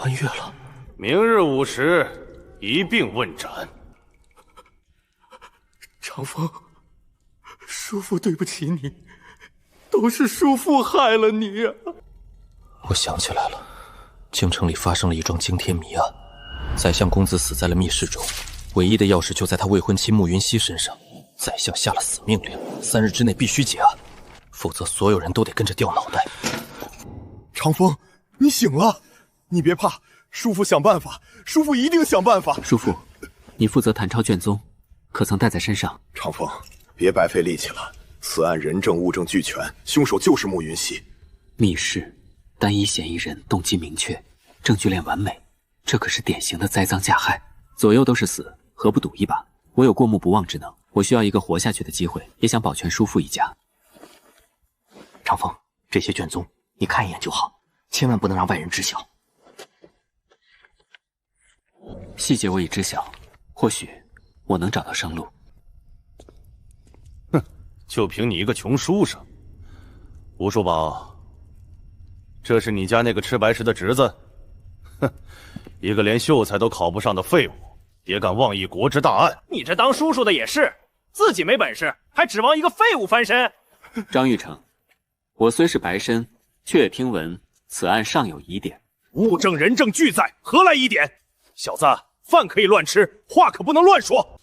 穿越了。明日午时一并问斩。长风，叔父对不起你，都是叔父害了你呀！我想起来了，京城里发生了一桩惊天谜案，宰相公子死在了密室中，唯一的钥匙就在他未婚妻慕云熙身上。宰相下了死命令，3日之内必须结案，否则所有人都得跟着掉脑袋。长风，你醒了，你别怕，叔父想办法，叔父一定想办法。叔父，你负责谭超卷宗，可曾带在身上？长风，别白费力气了，此案人证物证俱全，凶手就是慕云熙。密室，单一嫌疑人，动机明确，证据链完美，这可是典型的栽赃加害，左右都是死，何不赌一把？我有过目不忘之能，我需要一个活下去的机会，也想保全叔父一家。长风，这些卷宗你看一眼就好，千万不能让外人知晓。细节我已知晓，或许我能找到生路。哼，就凭你一个穷书生，吴叔宝，这是你家那个吃白食的侄子？哼，一个连秀才都考不上的废物，也敢妄议国之大案！你这当叔叔的也是，自己没本事，还指望一个废物翻身？张玉成，我虽是白身，却也听闻此案尚有疑点。物证人证俱在，何来疑点？小子，饭可以乱吃，话可不能乱说。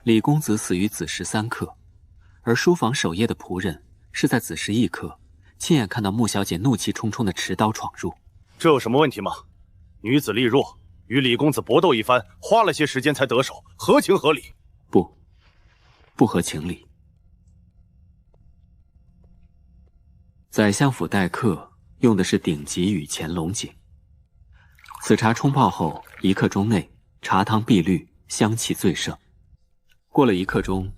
李公子死于子时3刻，而书房守夜的仆人是在子时1刻亲眼看到穆小姐怒气冲冲的持刀闯入。这有什么问题吗？女子力弱，与李公子搏斗一番，花了些时间才得手，合情合理。不合情理。宰相府待客用的是顶级雨前龙井，此茶冲泡后1刻钟内茶汤碧绿，香气最盛。过了1刻钟，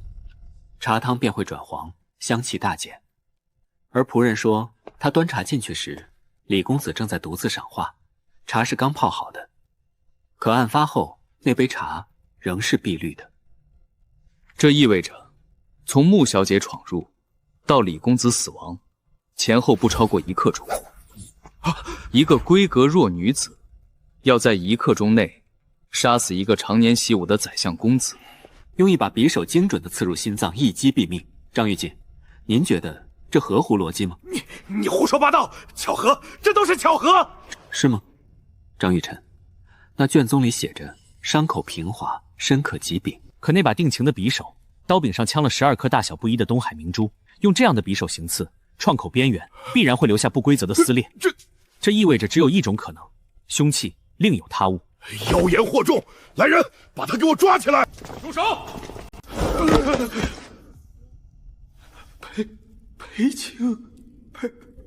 茶汤便会转黄，香气大减。而仆人说，他端茶进去时，李公子正在独自赏画，茶是刚泡好的，可案发后那杯茶仍是碧绿的。这意味着，从穆小姐闯入到李公子死亡，前后不超过1刻钟。一个闺阁弱女子，要在1刻钟内杀死一个常年习武的宰相公子，用一把匕首精准地刺入心脏，一击毙命。张玉锦，您觉得这合乎逻辑吗？你胡说八道！巧合，这都是巧合，是吗？张玉晨，那卷宗里写着伤口平滑，深可及柄。可那把定情的匕首，刀柄上镶了12颗大小不一的东海明珠，用这样的匕首行刺，创口边缘必然会留下不规则的撕裂。这意味着只有一种可能，凶器另有他物。妖言惑众，来人，把他给我抓起来！住手！裴青，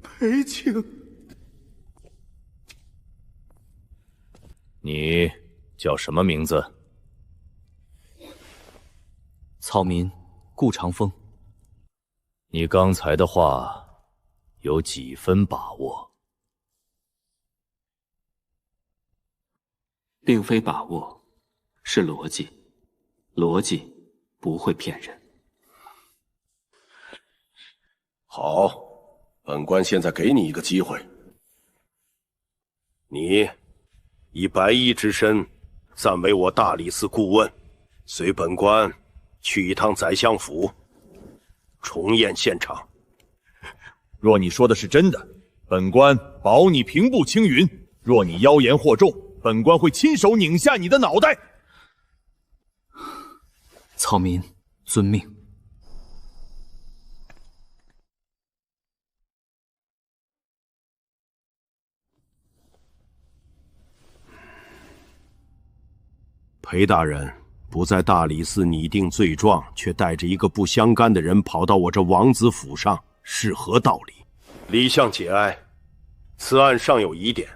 裴青，你叫什么名字？草民顾长风。你刚才的话有几分把握？并非把握，是逻辑，逻辑不会骗人。好，本官现在给你一个机会，你以白衣之身暂为我大理寺顾问，随本官去一趟宰相府，重验现场。若你说的是真的，本官保你平步青云；若你妖言惑众，本官会亲手拧下你的脑袋。草民遵命。裴大人不在大理寺拟定罪状，却带着一个不相干的人跑到我这王子府上，是何道理？李相节哀，此案尚有疑点，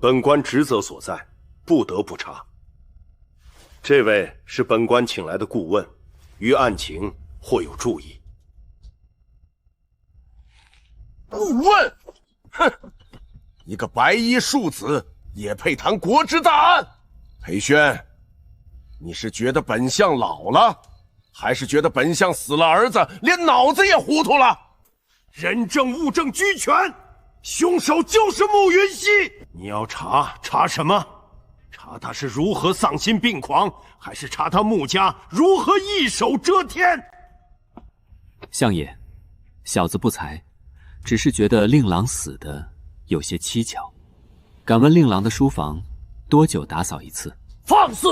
本官职责所在，不得不查。这位是本官请来的顾问，于案情或有注意。顾问，哼，一个白衣庶子也配谈国之大案？裴宣，你是觉得本相老了，还是觉得本相死了儿子，连脑子也糊涂了？人证物证俱全，凶手就是慕云熙。你要查什么？查他是如何丧心病狂，还是查他穆家如何一手遮天？相爷，小子不才，只是觉得令郎死的有些蹊跷。敢问令郎的书房多久打扫一次？放肆！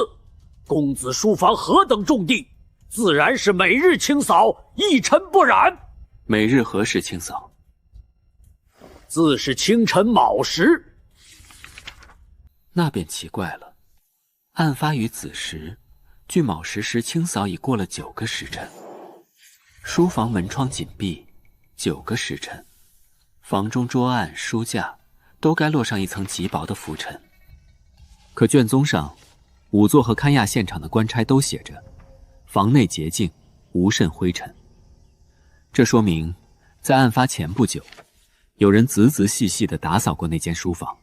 公子书房何等重地，自然是每日清扫，一尘不染。每日何时清扫？自是清晨卯时。那便奇怪了，案发于子时，距卯时时清扫已过了9个时辰。书房门窗紧闭，9个时辰，房中桌案、书架都该落上一层极薄的浮尘。可卷宗上，仵作和勘押现场的官差都写着房内洁净，无甚灰尘。这说明，在案发前不久，有人仔仔细细地打扫过那间书房。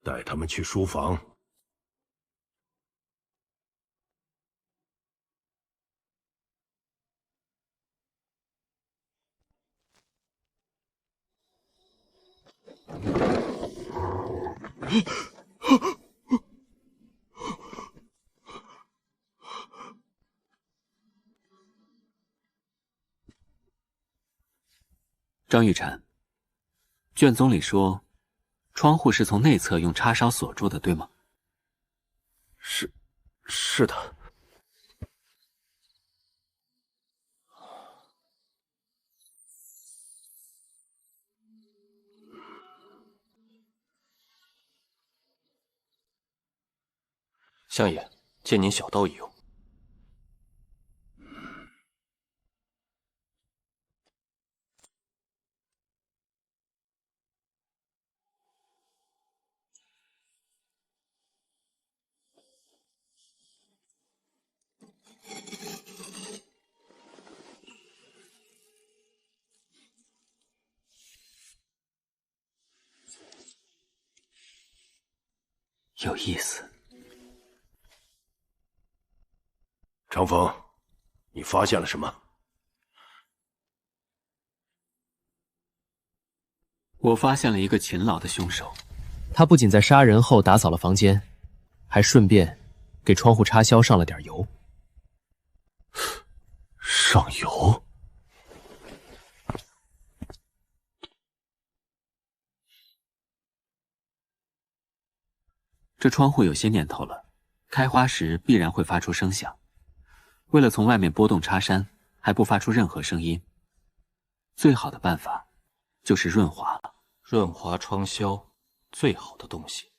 带他们去书房。张玉婵，卷宗里说，窗户是从内侧用叉烧锁住的，对吗？是的。相爷，借您小刀一用。有意思。长风，你发现了什么？我发现了一个勤劳的凶手。他不仅在杀人后打扫了房间，还顺便给窗户插销上了点油。上油？这窗户有些年头了，开花时必然会发出声响。为了从外面拨动插衫，还不发出任何声音，最好的办法就是润滑了。润滑窗销最好的东西，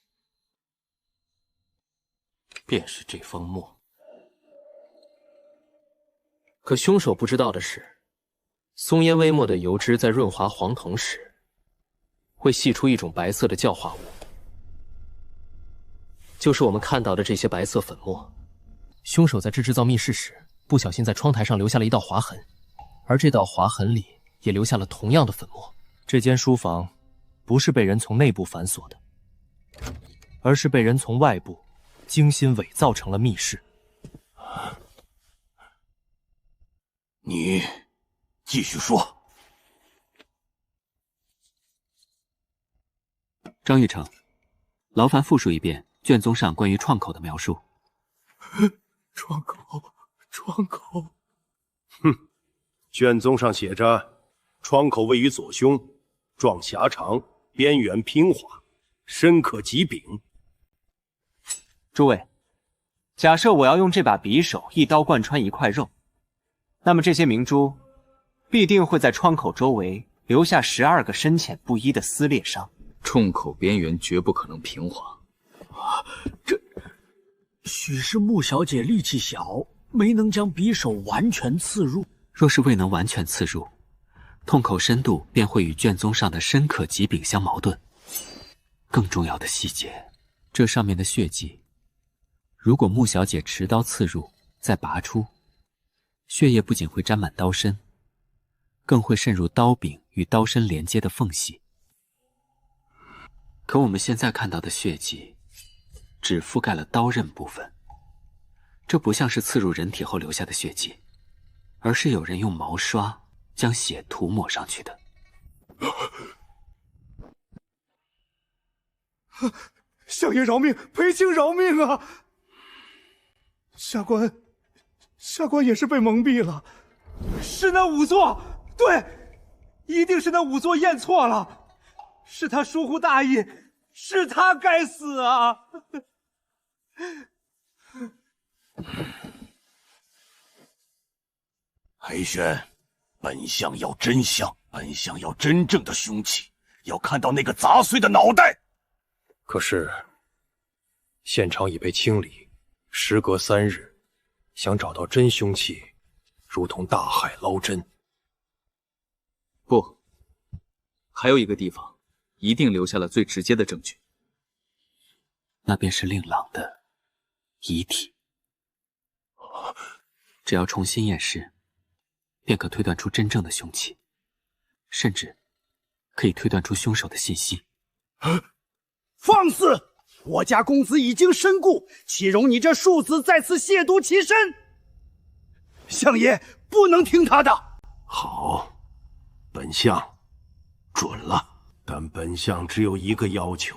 便是这方墨。可凶手不知道的是，松烟微末的油脂在润滑黄铜时，会析出一种白色的教化物，就是我们看到的这些白色粉末。凶手在制造密室时，不小心在窗台上留下了一道划痕，而这道划痕里也留下了同样的粉末。这间书房不是被人从内部反锁的，而是被人从外部精心伪造成了密室。你继续说。张玉成，劳烦复述一遍卷宗上关于窗口的描述。窗口。哼，卷宗上写着，窗口位于左胸，状狭长，边缘平滑，深刻极柄。诸位，假设我要用这把匕首一刀贯穿一块肉，那么这些明珠必定会在窗口周围留下12个深浅不一的撕裂伤。冲口边缘绝不可能平滑。这许是穆小姐力气小，没能将匕首完全刺入。若是未能完全刺入，痛口深度便会与卷宗上的深刻极柄相矛盾。更重要的细节，这上面的血迹，如果穆小姐持刀刺入再拔出，血液不仅会沾满刀身，更会渗入刀柄与刀身连接的缝隙。可我们现在看到的血迹只覆盖了刀刃部分，这不像是刺入人体后留下的血迹，而是有人用毛刷将血涂抹上去的。相爷饶命，裴青饶命啊！下官也是被蒙蔽了，是那仵作，对，一定是那仵作验错了，是他疏忽大意，是他该死啊！裴宣，本相要真相，本相要真正的凶器，要看到那个砸碎的脑袋。可是，现场已被清理，时隔3日，想找到真凶器，如同大海捞针。不，还有一个地方，一定留下了最直接的证据。那便是令郎的遗体。只要重新验尸，便可推断出真正的凶器，甚至可以推断出凶手的信息。放肆！我家公子已经身故，岂容你这庶子再次亵渎其身？相爷不能听他的。好，本相准了，但本相只有一个要求：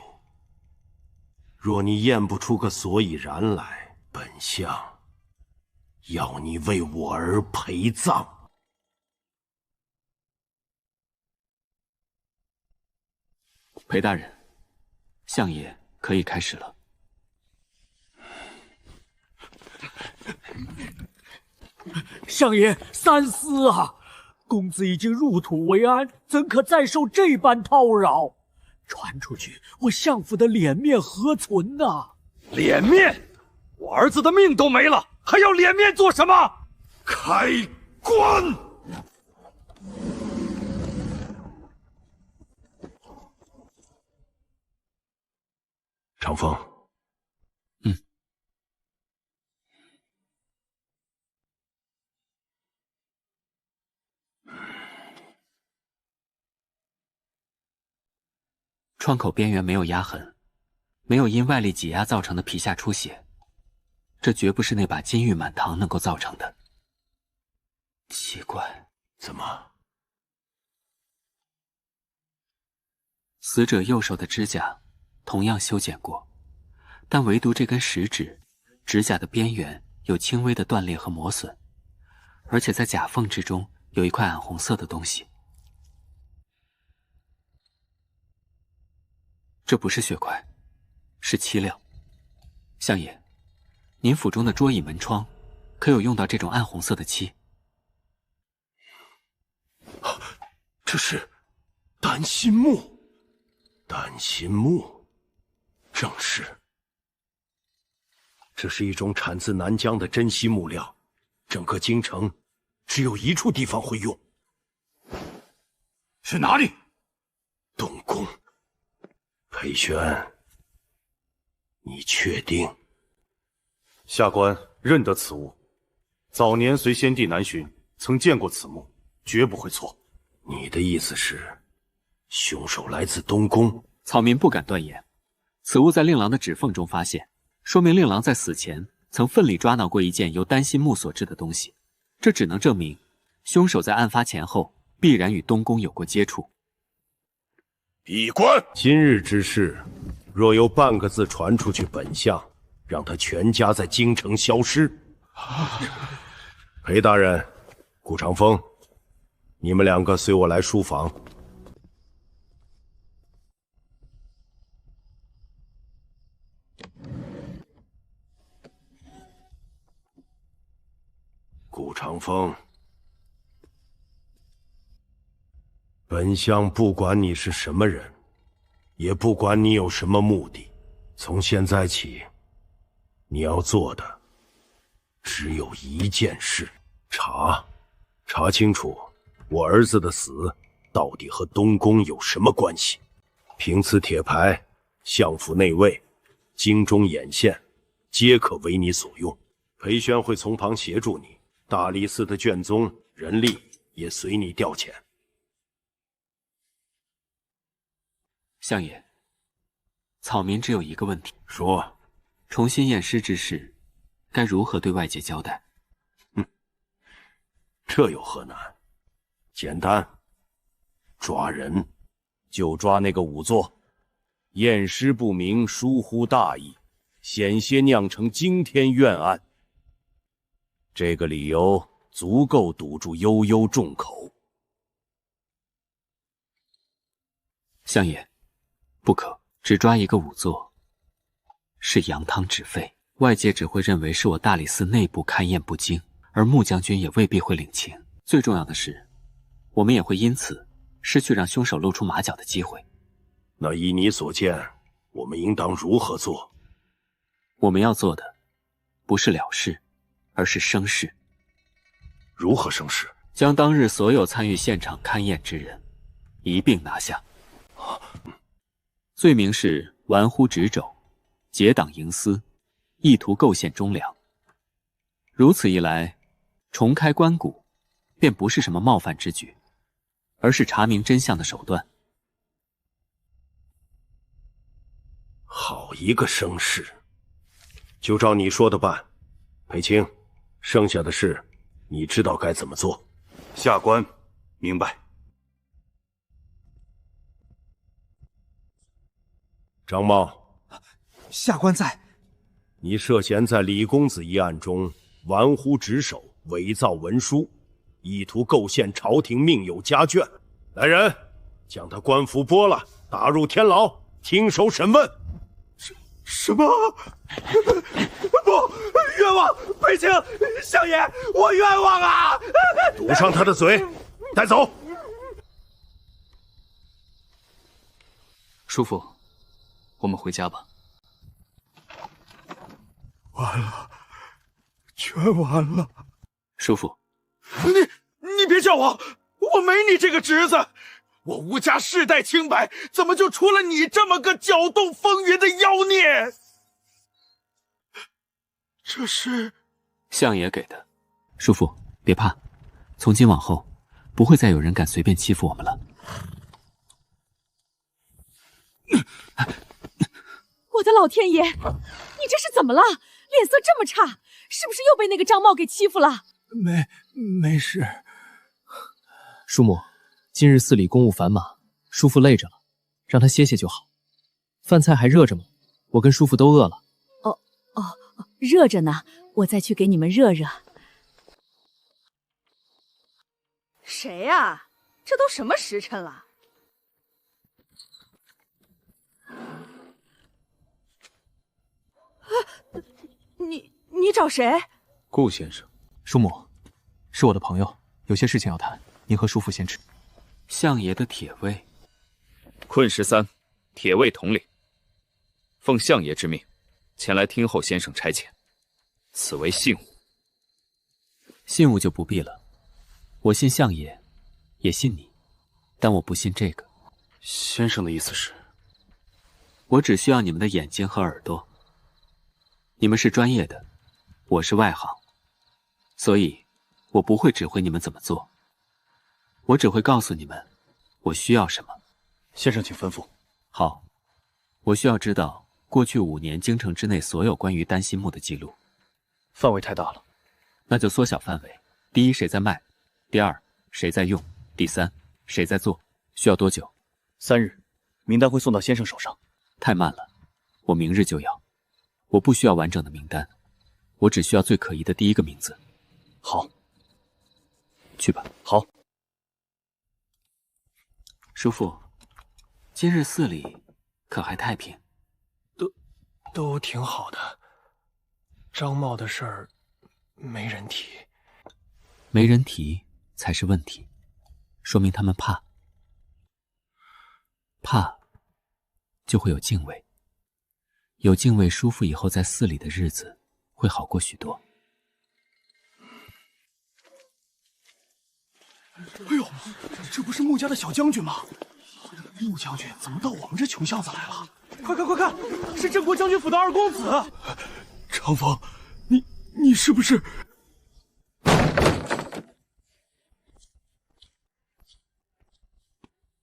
若你验不出个所以然来，本相要你为我儿陪葬。裴大人，相爷可以开始了。相爷三思啊！公子已经入土为安，怎可再受这般叨扰？传出去，我相府的脸面何存呐？脸面？我儿子的命都没了，还要脸面做什么？开棺！长风，窗口边缘没有压痕，没有因外力挤压造成的皮下出血，这绝不是那把金玉满堂能够造成的。奇怪，怎么？死者右手的指甲同样修剪过，但唯独这根食指，指甲的边缘有轻微的断裂和磨损，而且在甲缝之中有一块暗红色的东西。这不是血块，是漆料。相爷，您府中的桌椅门窗可有用到这种暗红色的漆？这是丹心木。丹心木，正是。这是一种产自南疆的珍稀木料，整个京城只有一处地方会用。是哪里？东宫。裴宣，你确定？下官认得此物，早年随先帝南巡，曾见过此木，绝不会错。你的意思是，凶手来自东宫？草民不敢断言。此物在令郎的指缝中发现，说明令郎在死前曾奋力抓挠过一件由丹心木所制的东西，这只能证明凶手在案发前后必然与东宫有过接触。闭关！今日之事，若有半个字传出去，本相让他全家在京城消失。裴大人，顾长风，你们两个随我来书房。顾长风，本相不管你是什么人，也不管你有什么目的，从现在起，你要做的只有一件事：查清楚我儿子的死到底和东宫有什么关系。凭此铁牌，相府内卫、京中眼线，皆可为你所用。裴宣会从旁协助你，大理寺的卷宗人力也随你调遣。相爷，草民只有一个问题。说。重新验尸之事，该如何对外界交代？这有何难？简单，抓人，就抓那个仵作，验尸不明，疏忽大意，险些酿成惊天怨案。这个理由足够堵住悠悠众口。相爷，不可，只抓一个仵作，是扬汤止沸，外界只会认为是我大理寺内部勘验不精，而穆将军也未必会领情。最重要的是，我们也会因此失去让凶手露出马脚的机会。那依你所见，我们应当如何做？我们要做的不是了事，而是生事。如何生事？将当日所有参与现场勘验之人一并拿下。罪名是玩忽职守、结党营私、意图构陷忠良。如此一来，重开棺椁便不是什么冒犯之举，而是查明真相的手段。好一个生事！就照你说的办。裴青，剩下的事你知道该怎么做。下官明白。张茂，下官在。你涉嫌在李公子一案中玩忽职守、伪造文书，意图构陷朝廷命有家眷。来人，将他官服剥了，打入天牢，听守审问。什么？不，冤枉！裴青，相爷，我冤枉啊！堵上他的嘴，带走。叔父，我们回家吧。完了，全完了。叔父，你别叫我，我没你这个侄子。我吴家世代清白，怎么就出了你这么个搅动风云的妖孽？这是相爷给的。叔父，别怕，从今往后，不会再有人敢随便欺负我们了。我的老天爷，你这是怎么了？脸色这么差，是不是又被那个张茂给欺负了？没事。叔母，今日寺里公务繁忙，叔父累着了，让他歇歇就好。饭菜还热着吗？我跟叔父都饿了。热着呢，我再去给你们热热。谁呀？这都什么时辰了？你找谁？顾先生。叔母，是我的朋友，有些事情要谈，您和叔父先吃。相爷的铁卫。困13，铁卫统领，奉相爷之命，前来听候先生差遣，此为信物。信物就不必了，我信相爷，也信你，但我不信这个。先生的意思是？我只需要你们的眼睛和耳朵。你们是专业的，我是外行，所以我不会指挥你们怎么做，我只会告诉你们我需要什么。先生请吩咐。好，我需要知道过去5年京城之内所有关于丹心木的记录。范围太大了，那就缩小范围。第一，谁在卖；第二，谁在用；第三，谁在做。需要多久？3日，名单会送到先生手上。太慢了，我明日就要。我不需要完整的名单，我只需要最可疑的第一个名字。好，去吧。好。叔父，今日寺里可还太平？都挺好的。张茂的事儿没人提，没人提才是问题，说明他们怕，怕就会有敬畏，有敬畏，叔父以后在寺里的日子会好过许多。哎呦，这不是穆家的小将军吗？穆将军怎么到我们这穷巷子来了？快看快看，是镇国将军府的二公子长风，你是不是？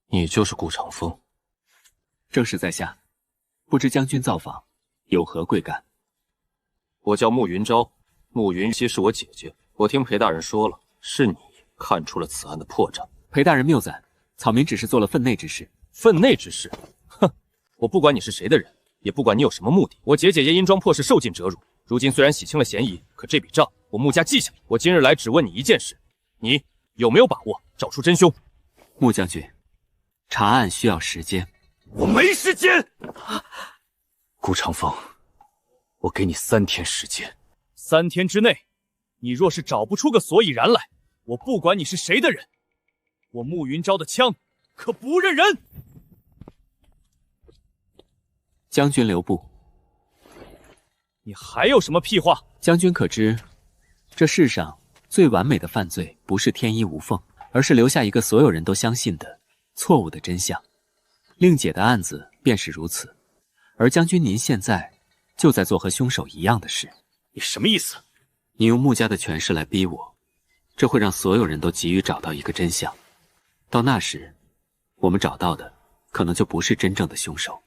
你就是顾长风。正是在下，不知将军造访有何贵干？我叫穆云昭，穆云熙是我姐姐。我听裴大人说了，是你看出了此案的破绽。裴大人谬赞，草民只是做了分内之事。分内之事？哼！我不管你是谁的人，也不管你有什么目的。我姐夜阴庄破事受尽折辱，如今虽然洗清了嫌疑，可这笔账我穆家记下了。我今日来只问你一件事，你有没有把握找出真凶？穆将军，查案需要时间。我没时间。顾长风，我给你3天时间，3天之内，你若是找不出个所以然来，我不管你是谁的人，我穆云昭的枪可不认人。将军留步。你还有什么屁话？将军可知，这世上最完美的犯罪不是天衣无缝，而是留下一个所有人都相信的错误的真相。令姐的案子便是如此，而将军您现在就在做和凶手一样的事。你什么意思？你用穆家的权势来逼我，这会让所有人都急于找到一个真相。到那时，我们找到的可能就不是真正的凶手，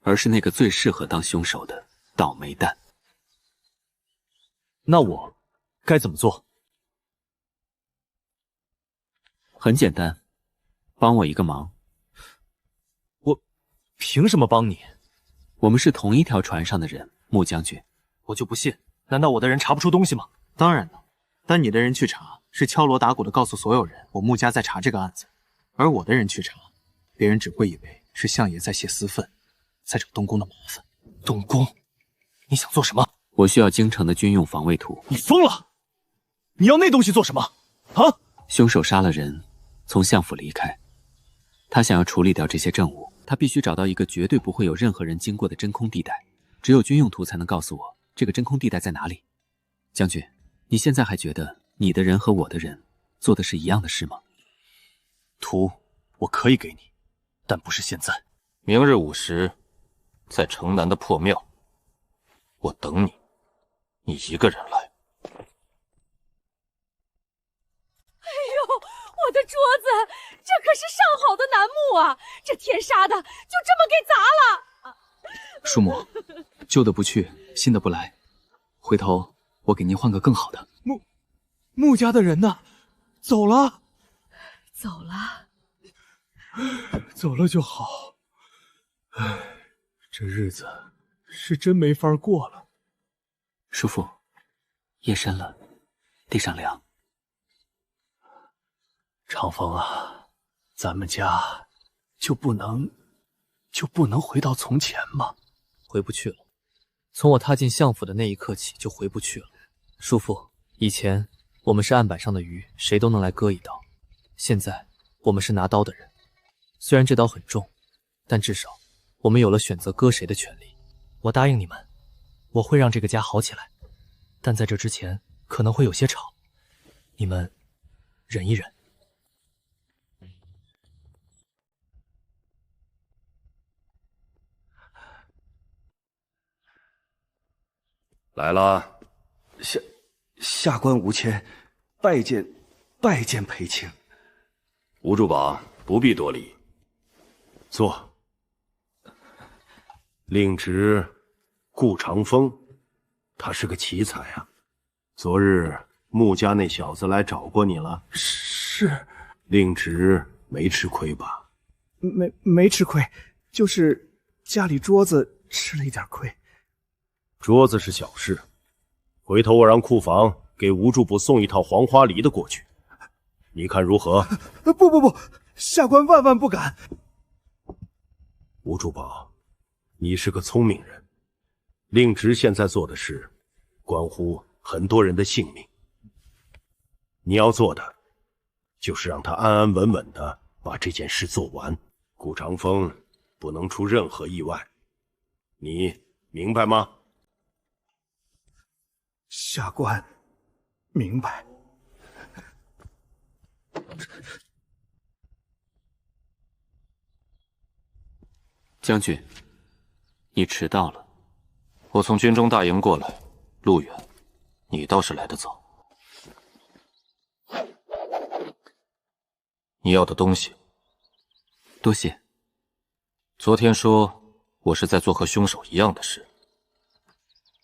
而是那个最适合当凶手的倒霉蛋。那我该怎么做？很简单，帮我一个忙。我凭什么帮你？我们是同一条船上的人，穆将军。我就不信，难道我的人查不出东西吗？当然了，但你的人去查，是敲锣打鼓的告诉所有人我穆家在查这个案子，而我的人去查，别人只会以为是相爷在泄私愤，在找东宫的麻烦。东宫？你想做什么？我需要京城的军用防卫图。你疯了！你要那东西做什么？啊？凶手杀了人，从相府离开，他想要处理掉这些证物，他必须找到一个绝对不会有任何人经过的真空地带，只有军用图才能告诉我这个真空地带在哪里。将军，你现在还觉得你的人和我的人做的是一样的事吗？图我可以给你，但不是现在。明日午时，在城南的破庙，我等你，你一个人来。哎呦，我的桌子，这可是上好的楠木啊！这天杀的，就这么给砸了。叔母，旧的不去，新的不来，回头我给您换个更好的。穆家的人呢？走了？走了？走了就好。唉，这日子是真没法过了。叔父，夜深了，地上凉。长风啊，咱们家就不能回到从前吗？回不去了。从我踏进相府的那一刻起，就回不去了。叔父，以前我们是案板上的鱼，谁都能来割一刀。现在我们是拿刀的人，虽然这刀很重，但至少我们有了选择割谁的权利。我答应你们，我会让这个家好起来，但在这之前可能会有些吵，你们忍一忍。来了。下官吴谦，拜见裴卿。吴主宝不必多礼，坐。令侄顾长风，他是个奇才啊。昨日穆家那小子来找过你了？是。令侄没吃亏吧？没吃亏，就是家里桌子吃了一点亏。桌子是小事，回头我让库房给吴主簿送一套黄花梨的过去，你看如何？不，下官万万不敢。吴主宝，你是个聪明人，令侄现在做的事，关乎很多人的性命。你要做的，就是让他安安稳稳的把这件事做完。顾长风不能出任何意外，你明白吗？下官明白。将军，你迟到了。我从军中大营过来，路远，你倒是来得早。你要的东西，多谢。昨天说我是在做和凶手一样的事，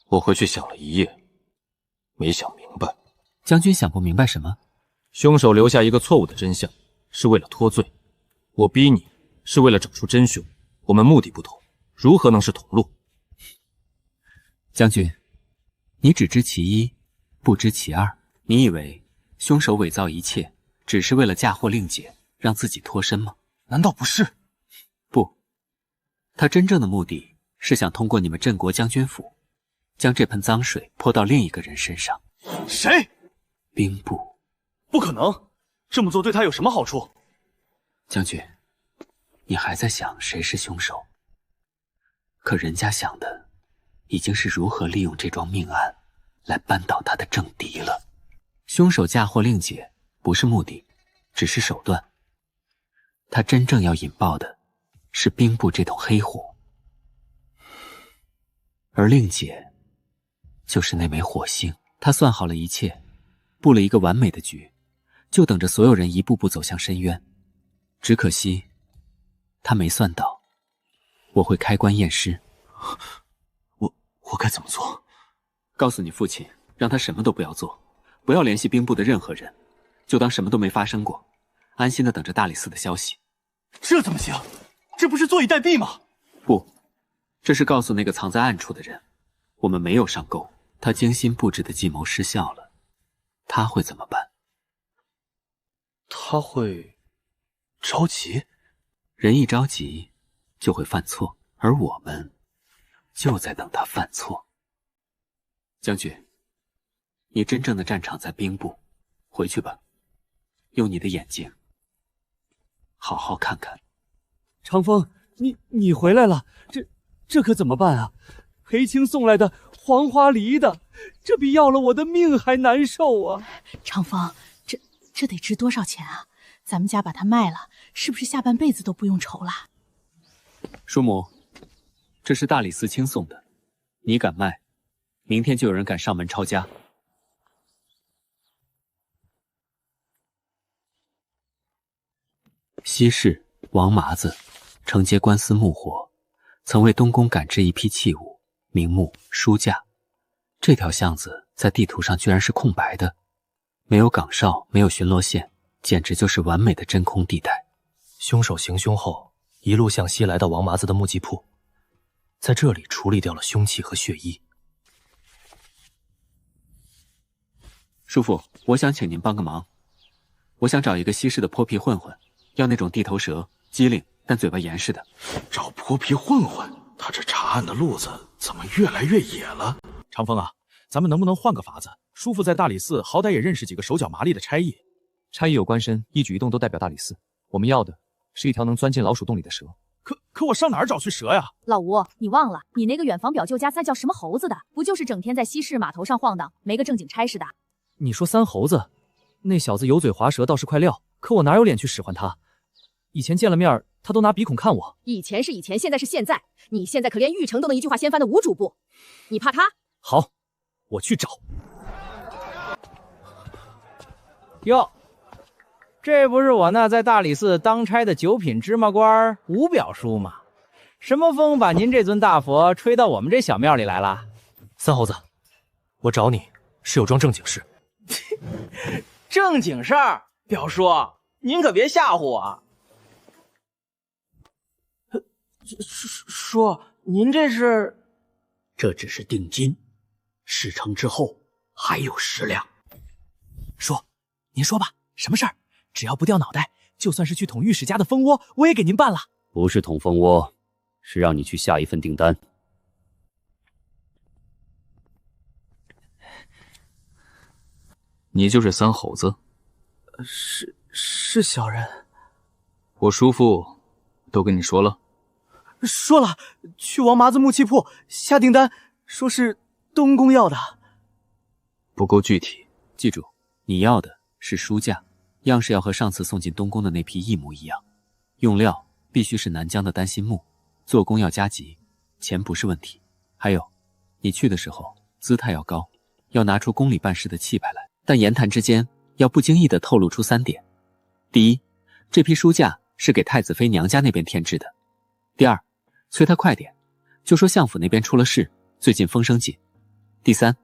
我回去想了一夜，没想明白。将军想不明白什么？凶手留下一个错误的真相，是为了脱罪；我逼你，是为了找出真凶。我们目的不同，如何能是同路？将军，你只知其一，不知其二。你以为凶手伪造一切，只是为了嫁祸令姐，让自己脱身吗？难道不是？不，他真正的目的是想通过你们镇国将军府，将这盆脏水泼到另一个人身上。谁？兵部。不可能，这么做对他有什么好处？将军，你还在想谁是凶手？可人家想的已经是如何利用这桩命案来扳倒他的政敌了。凶手嫁祸令姐不是目的，只是手段。他真正要引爆的是兵部这桶黑火，而令姐就是那枚火星。他算好了一切，布了一个完美的局，就等着所有人一步步走向深渊。只可惜他没算到我会开棺验尸。我该怎么做？告诉你父亲，让他什么都不要做，不要联系兵部的任何人，就当什么都没发生过，安心的等着大理寺的消息。这怎么行？这不是坐以待毙吗？不，这是告诉那个藏在暗处的人，我们没有上钩，他精心布置的计谋失效了，他会怎么办？他会着急。人一着急就会犯错，而我们就在等他犯错。将军，你真正的战场在兵部，回去吧，用你的眼睛好好看看。长风，你回来了，这可怎么办啊？裴青送来的黄花梨的，这比要了我的命还难受啊！长风，这得值多少钱啊？咱们家把它卖了，是不是下半辈子都不用愁了？叔母，这是大理寺卿送的，你敢卖，明天就有人敢上门抄家。西市王麻子承接官司木火，曾为东宫赶制一批器物，名目书架。这条巷子在地图上居然是空白的，没有岗哨，没有巡逻线，简直就是完美的真空地带。凶手行凶后，一路向西来到王麻子的木屐铺，在这里处理掉了凶器和血衣。叔父，我想请您帮个忙，我想找一个西市的泼皮混混，要那种地头蛇，机灵但嘴巴严实的。找泼皮混混？他这查案的路子怎么越来越野了？长风啊，咱们能不能换个法子？叔父在大理寺好歹也认识几个手脚麻利的差役，差役有官身，一举一动都代表大理寺。我们要的是一条能钻进老鼠洞里的蛇。可我上哪儿找去蛇呀？老吴，你忘了，你那个远房表舅家在叫什么猴子的，不就是整天在西市码头上晃荡，没个正经差事的？你说三猴子，那小子油嘴滑舌倒是块料，可我哪有脸去使唤他？以前见了面，他都拿鼻孔看我。以前是以前，现在是现在。你现在可连玉成都能一句话掀翻的吴主簿，你怕他？好，我去找。哟，这不是我那在大理寺当差的九品芝麻官吴表叔吗？什么风把您这尊大佛吹到我们这小庙里来了？三猴子，我找你是有桩正经事。正经事儿，表叔，您可别吓唬我。叔，您这是？这只是定金，事成之后还有10两。说，您说吧，什么事儿？只要不掉脑袋，就算是去捅御史家的蜂窝，我也给您办了。不是捅蜂窝，是让你去下一份订单。你就是三猴子？是小人。我叔父都跟你说了？说了，去王麻子木器铺下订单，说是东宫要的。不够具体。记住，你要的是书架，样式要和上次送进东宫的那批一模一样，用料必须是南疆的丹心木，做工要加急，钱不是问题。还有，你去的时候姿态要高，要拿出宫里办事的气派来，但言谈之间要不经意地透露出3点：第一，这批书架是给太子妃娘家那边添置的；第二，催他快点，就说相府那边出了事，最近风声紧；第三，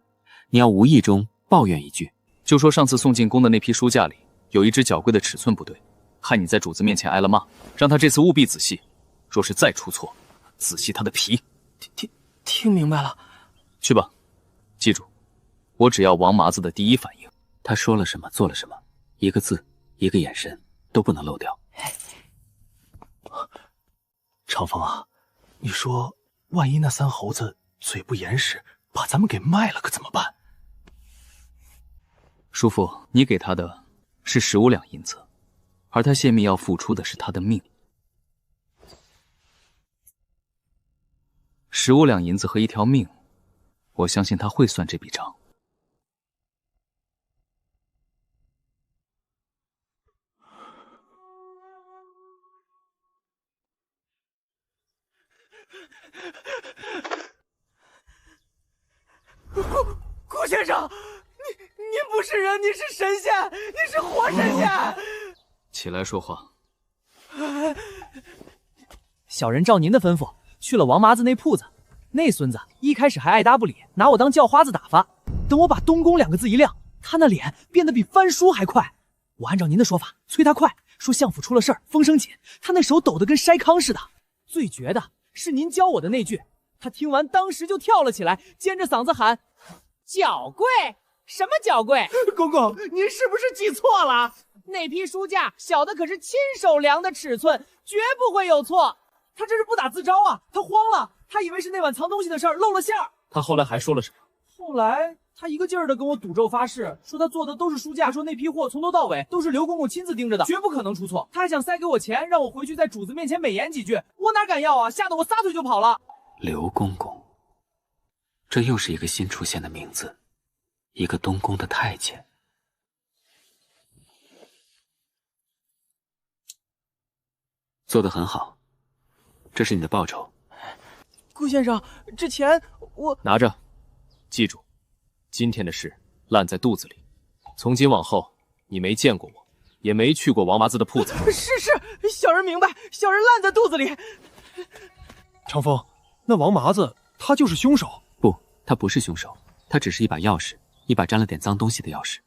你要无意中抱怨一句，就说上次送进宫的那批书架里有一只脚龟的尺寸不对，害你在主子面前挨了骂，让他这次务必仔细，若是再出错，仔细他的皮。听明白了。去吧，记住，我只要王麻子的第一反应。他说了什么，做了什么，一个字，一个眼神都不能漏掉。长风啊，你说万一那三猴子嘴不严实，把咱们给卖了，可怎么办？叔父，你给他的是15两银子，而他泄密要付出的是他的命。15两银子和1条命，我相信他会算这笔账。顾先生，您不是人，您是神仙，您是活神仙。起来说话。小人照您的吩咐，去了王麻子那铺子。那孙子一开始还爱答不理，拿我当叫花子打发。等我把东宫2个字一亮，他那脸变得比翻书还快。我按照您的说法催他快，说相府出了事儿，风声紧，他那手抖得跟筛糠似的。最绝的是您教我的那句，他听完当时就跳了起来，尖着嗓子喊：“脚贵？什么脚贵？公公，您是不是记错了？那批书架小的可是亲手量的尺寸，绝不会有错。他这是不打自招啊！他慌了，他以为是那晚藏东西的事儿露了馅儿。他后来还说了什么？后来他一个劲儿的跟我赌咒发誓，说他做的都是书架，说那批货从头到尾都是刘公公亲自盯着的，绝不可能出错。他还想塞给我钱，让我回去在主子面前美言几句，我哪敢要啊！吓得我撒腿就跑了。刘公公，这又是一个新出现的名字，一个东宫的太监。做得很好，这是你的报酬。顾先生，这钱我拿着，记住，今天的事烂在肚子里。从今往后，你没见过我，也没去过王麻子的铺子。是，小人明白，小人烂在肚子里。长风，那王麻子他就是凶手？不，他不是凶手，他只是一把钥匙，一把沾了点脏东西的钥匙。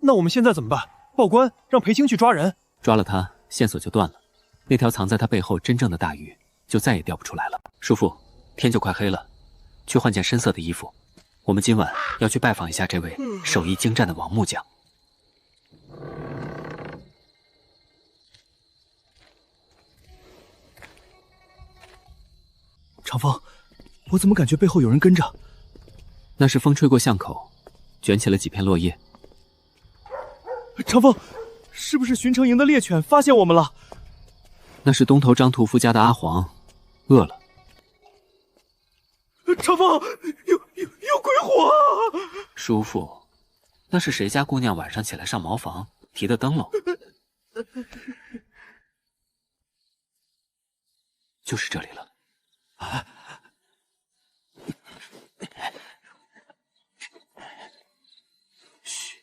那我们现在怎么办？报官，让裴青去抓人。抓了他，线索就断了，那条藏在他背后真正的大鱼就再也钓不出来了。叔父，天就快黑了，去换件深色的衣服，我们今晚要去拜访一下这位手艺精湛的王木匠。长风，我怎么感觉背后有人跟着？那是风吹过巷口，卷起了几片落叶。长风，是不是巡城营的猎犬发现我们了？那是东头张屠夫家的阿黄，饿了。长风，有鬼火啊！叔父，那是谁家姑娘晚上起来上茅房提的灯笼？就是这里了。嘘。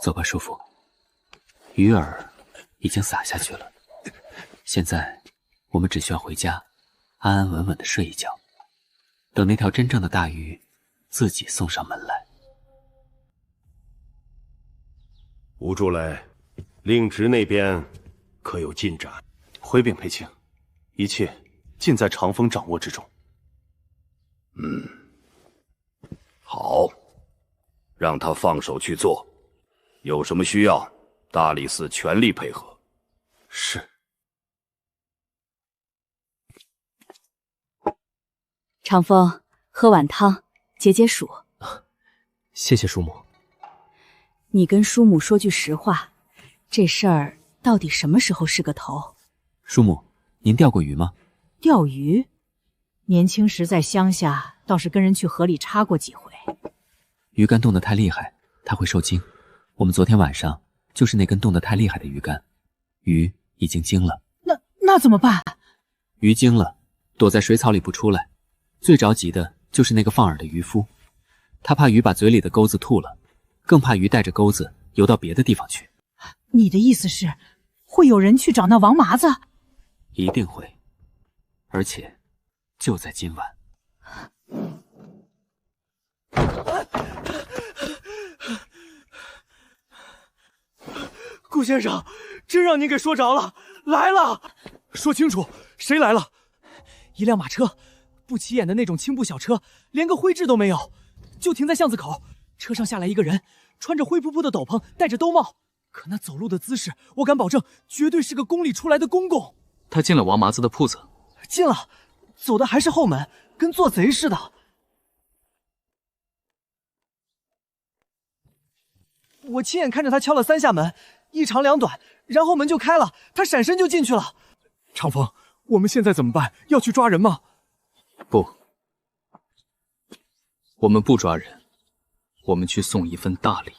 走吧，叔父。鱼饵已经撒下去了，现在我们只需要回家，安安稳稳的睡一觉，等那条真正的大鱼自己送上门来。吴助磊，令侄那边可有进展？回禀裴青，一切尽在长风掌握之中。好，让他放手去做，有什么需要，大理寺全力配合。是。长风，喝碗汤解解暑。谢谢叔母。你跟叔母说句实话，这事儿到底什么时候是个头？叔母，您钓过鱼吗？钓鱼？年轻时在乡下倒是跟人去河里插过几回。鱼竿冻得太厉害，它会受惊。我们昨天晚上就是那根冻得太厉害的鱼竿，鱼已经惊了。那怎么办？鱼惊了，躲在水草里不出来。最着急的就是那个放饵的渔夫，他怕鱼把嘴里的钩子吐了，更怕鱼带着钩子游到别的地方去。你的意思是，会有人去找那王麻子？一定会，而且就在今晚。顾先生，真让您给说着了，来了！说清楚，谁来了？一辆马车，不起眼的那种青布小车，连个徽志都没有，就停在巷子口。车上下来一个人，穿着灰扑扑的斗篷，戴着兜帽，可那走路的姿势，我敢保证，绝对是个宫里出来的公公。他进了王麻子的铺子，进了，走的还是后门，跟做贼似的。我亲眼看着他敲了3下门，一长两短，然后门就开了，他闪身就进去了。长风，我们现在怎么办？要去抓人吗？不，我们不抓人，我们去送一份大礼。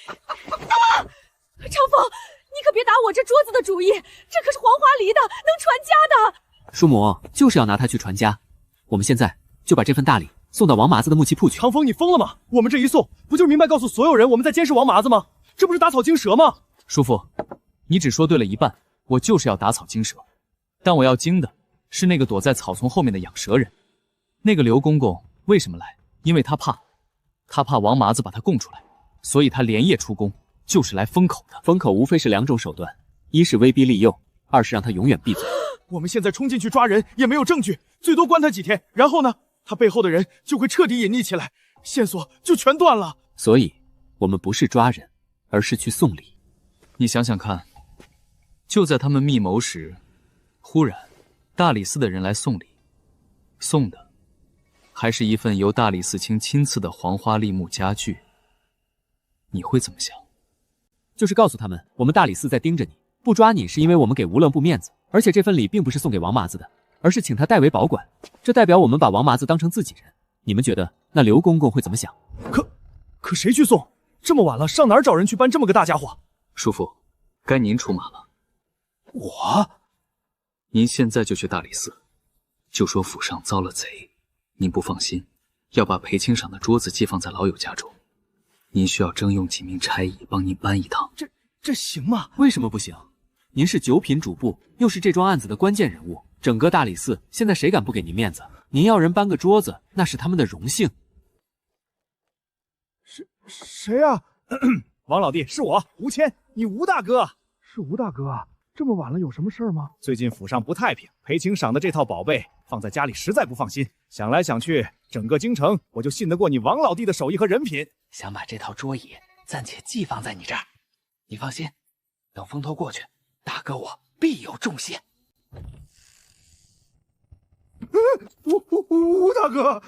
长风，你可别打我这桌子的主意，这可是黄花梨的，能传家的。叔母就是要拿它去传家，我们现在就把这份大礼送到王麻子的木器铺去。长风，你疯了吗？我们这一送，不就是明白告诉所有人我们在监视王麻子吗？这不是打草惊蛇吗？叔父，你只说对了一半，我就是要打草惊蛇，但我要惊的是那个躲在草丛后面的养蛇人。那个刘公公为什么来？因为他怕王麻子把他供出来，所以他连夜出宫，就是来封口的。封口无非是2种手段，一是威逼利诱，二是让他永远闭嘴。我们现在冲进去抓人也没有证据，最多关他几天，然后呢，他背后的人就会彻底隐匿起来，线索就全断了。所以，我们不是抓人，而是去送礼。你想想看，就在他们密谋时，忽然大理寺的人来送礼，送的还是一份由大理寺卿亲赐的黄花梨木家具。你会怎么想？就是告诉他们，我们大理寺在盯着你，不抓你是因为我们给无论部面子，而且这份礼并不是送给王麻子的，而是请他代为保管，这代表我们把王麻子当成自己人。你们觉得那刘公公会怎么想？可谁去送？这么晚了，上哪儿找人去搬这么个大家伙？叔父，该您出马了。我？您现在就去大理寺，就说府上遭了贼，您不放心，要把裴清赏的桌子寄放在老友家中，您需要征用几名差役帮您搬一趟。这行吗？为什么不行？您是9品主簿，又是这桩案子的关键人物，整个大理寺现在谁敢不给您面子？您要人搬个桌子，那是他们的荣幸。谁啊？王老弟，是我吴谦，你吴大哥。是吴大哥啊？这么晚了有什么事儿吗？最近府上不太平，裴清赏的这套宝贝放在家里实在不放心，想来想去，整个京城我就信得过你王老弟的手艺和人品，想把这套桌椅暂且寄放在你这儿。你放心，等风头过去，大哥我必有重谢。吴大哥，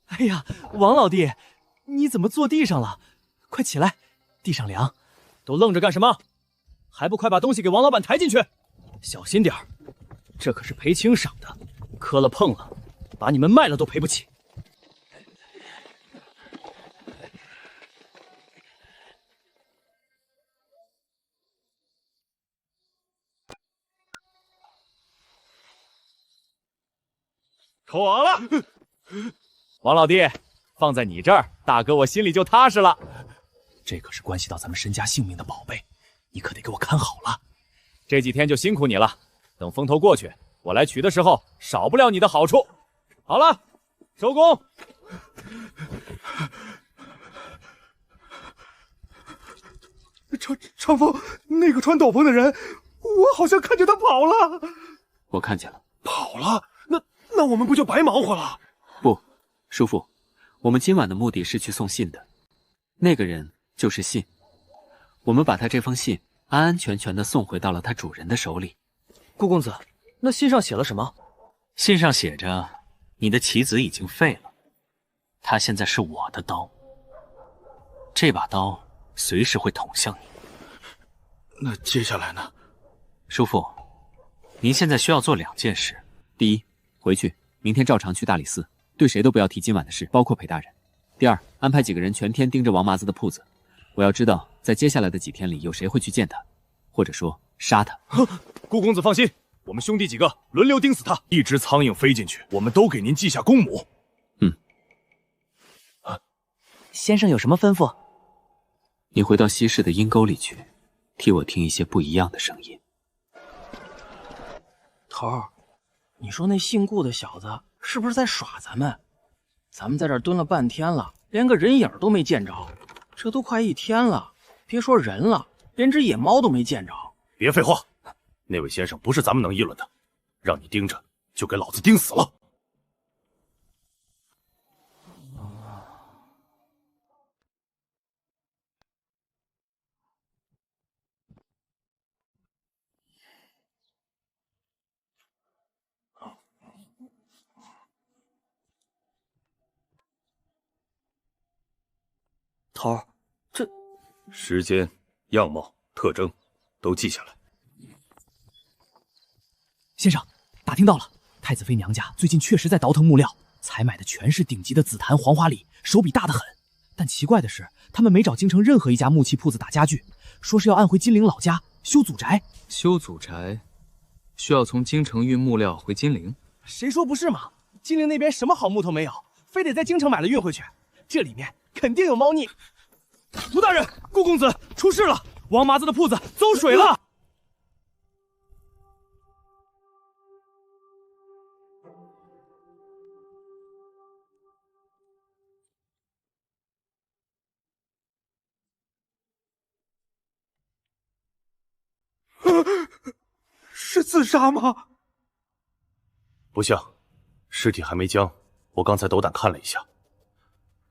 哎呀，王老弟，你怎么坐地上了？快起来，地上凉。都愣着干什么？还不快把东西给王老板抬进去！小心点儿，这可是裴清赏的，磕了碰了，把你们卖了都赔不起。瞅完了，王老弟，放在你这儿，大哥我心里就踏实了。这可是关系到咱们身家性命的宝贝，你可得给我看好了。这几天就辛苦你了，等风头过去，我来取的时候，少不了你的好处。好了，收工。长风，那个穿斗篷的人，我好像看见他跑了。我看见了。跑了？那我们不就白忙活了？不，叔父，我们今晚的目的是去送信的，那个人就是信。我们把他这封信安安全全地送回到了他主人的手里。顾公子，那信上写了什么？信上写着，你的棋子已经废了，他现在是我的刀，这把刀随时会捅向你。那接下来呢？叔父，您现在需要做2件事。第一，回去明天照常去大理寺，对谁都不要提今晚的事，包括裴大人。第二，安排几个人全天盯着王麻子的铺子，我要知道在接下来的几天里有谁会去见他，或者说杀他。顾公子放心，我们兄弟几个轮流盯死他，一只苍蝇飞进去，我们都给您记下公母。先生有什么吩咐？你回到西市的阴沟里去，替我听一些不一样的声音。头儿，你说那姓顾的小子是不是在耍咱们？咱们在这儿蹲了半天了，连个人影都没见着，这都快1天了，别说人了，连只野猫都没见着。别废话，那位先生不是咱们能议论的，让你盯着，就给老子盯死了。头儿，这时间、样貌、特征都记下来。先生，打听到了，太子妃娘家最近确实在倒腾木料，采买的全是顶级的紫檀、黄花梨，手笔大得很。但奇怪的是，他们没找京城任何一家木器铺子打家具，说是要按回金陵老家修祖宅。修祖宅需要从京城运木料回金陵？谁说不是嘛？金陵那边什么好木头没有，非得在京城买了运回去，这里面肯定有猫腻。涂大人，顾公子出事了，王麻子的铺子邹水了。是自杀吗？不像，尸体还没僵，我刚才斗胆看了一下，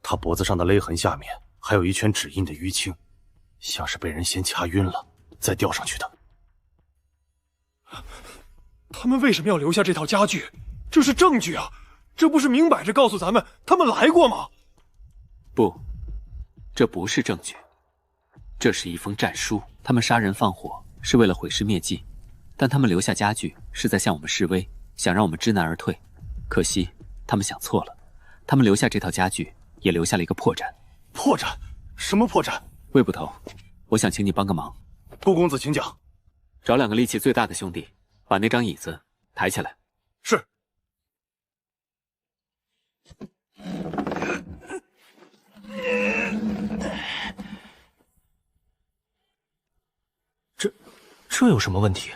他脖子上的勒痕下面还有一圈指印的淤青，像是被人先掐晕了，再吊上去的。他们为什么要留下这套家具？这是证据啊！这不是明摆着告诉咱们他们来过吗？不，这不是证据，这是一封战书。他们杀人放火是为了毁尸灭迹，但他们留下家具是在向我们示威，想让我们知难而退。可惜他们想错了，他们留下这套家具也留下了一个破绽。破绽？什么破绽？魏捕头，我想请你帮个忙。顾公子请讲。找2个力气最大的兄弟，把那张椅子抬起来。是。这有什么问题？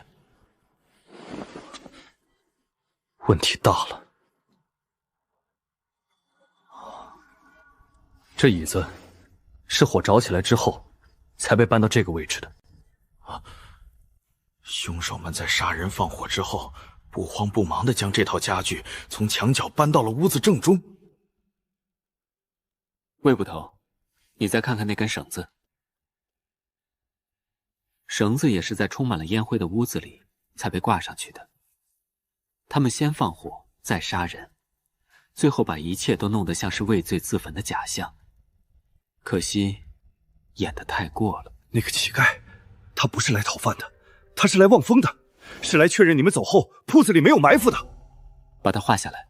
问题大了。这椅子是火着起来之后才被搬到这个位置的。凶手们在杀人放火之后，不慌不忙地将这套家具从墙角搬到了屋子正中。魏捕头，你再看看那根绳子。绳子也是在充满了烟灰的屋子里才被挂上去的。他们先放火，再杀人，最后把一切都弄得像是畏罪自焚的假象。可惜，演得太过了。那个乞丐，他不是来讨饭的，他是来望风的，是来确认你们走后铺子里没有埋伏的。把他画下来，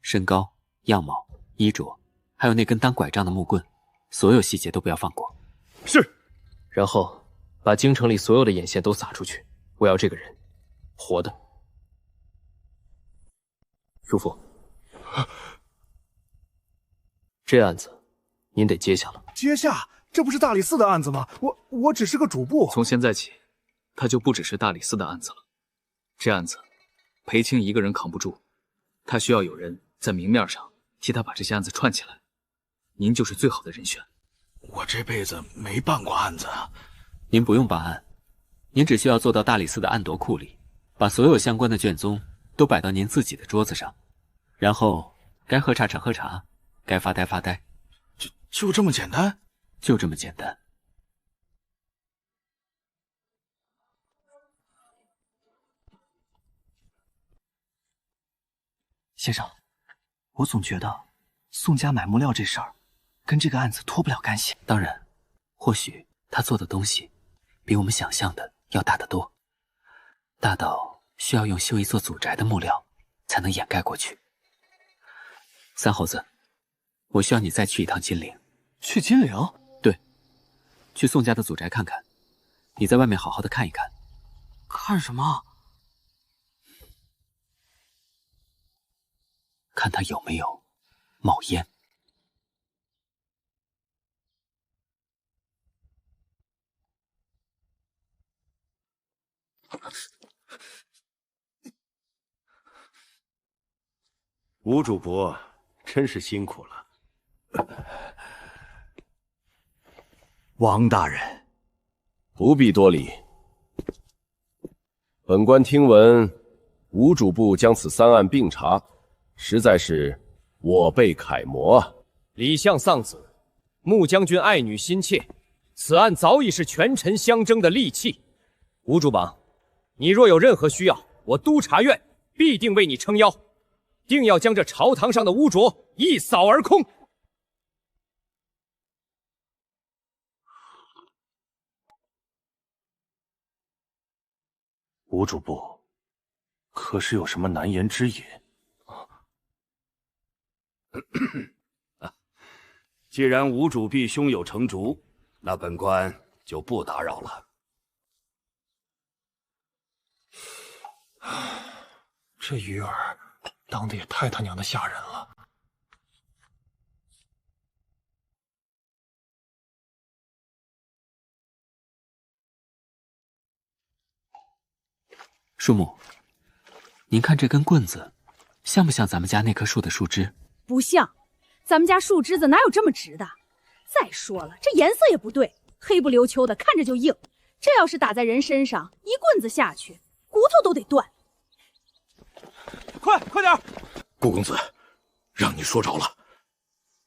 身高、样貌、衣着，还有那根当拐杖的木棍，所有细节都不要放过。是。然后把京城里所有的眼线都撒出去，我要这个人，活的。叔父，这案子您得接下了。接下？这不是大理寺的案子吗？我只是个主簿。从现在起，他就不只是大理寺的案子了。这案子，裴青一个人扛不住，他需要有人在明面上替他把这些案子串起来。您就是最好的人选。我这辈子没办过案子啊。您不用办案，您只需要坐到大理寺的案牍库里，把所有相关的卷宗都摆到您自己的桌子上，然后该喝茶场喝茶，该发呆发呆。就这么简单？就这么简单。先生，我总觉得宋家买木料这事儿跟这个案子脱不了干系。当然，或许他做的东西比我们想象的要大得多，大到需要用修一座祖宅的木料才能掩盖过去。三猴子，我需要你再去一趟金陵。去金陵？对，去宋家的祖宅看看。你在外面好好的看一看。看什么？看他有没有冒烟。吴主簿真是辛苦了。王大人，不必多礼。本官听闻吴主簿将此3案并查，实在是我辈楷模啊！李相丧子，穆将军爱女心切，此案早已是权臣相争的利器。吴主榜，你若有任何需要，我督察院必定为你撑腰，定要将这朝堂上的污浊一扫而空。吴主簿，可是有什么难言之隐？既然吴主婢胸有成竹，那本官就不打扰了。这鱼儿当的也太他娘的吓人了。叔母，您看这根棍子，像不像咱们家那棵树的树枝？不像，咱们家树枝子哪有这么直的？再说了，这颜色也不对，黑不溜秋的，看着就硬。这要是打在人身上，一棍子下去，骨头都得断。快点！顾公子，让你说着了。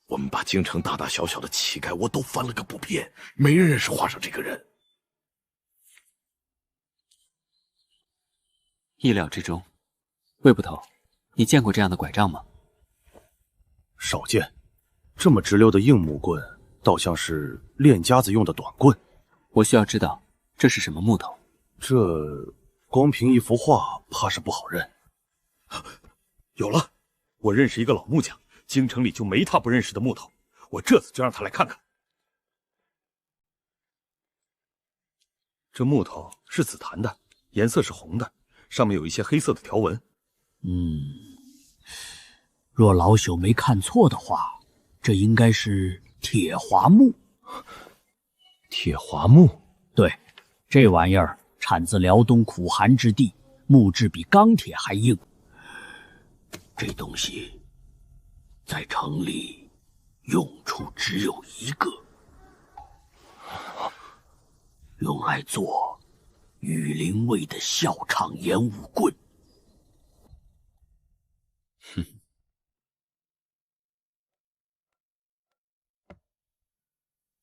我们把京城大大小小的乞丐我都翻了个不遍，没人认识画上这个人。意料之中。魏捕头，你见过这样的拐杖吗？少见，这么直溜的硬木棍，倒像是练家子用的短棍。我需要知道这是什么木头。这光凭一幅画，怕是不好认。有了，我认识一个老木匠，京城里就没他不认识的木头。我这次就让他来看看。这木头是紫檀的，颜色是红的，上面有一些黑色的条纹。若老朽没看错的话，这应该是铁华木。铁华木？对，这玩意儿产自辽东苦寒之地，木质比钢铁还硬。这东西在城里用处只有一个，用来做羽林卫的校场演武棍。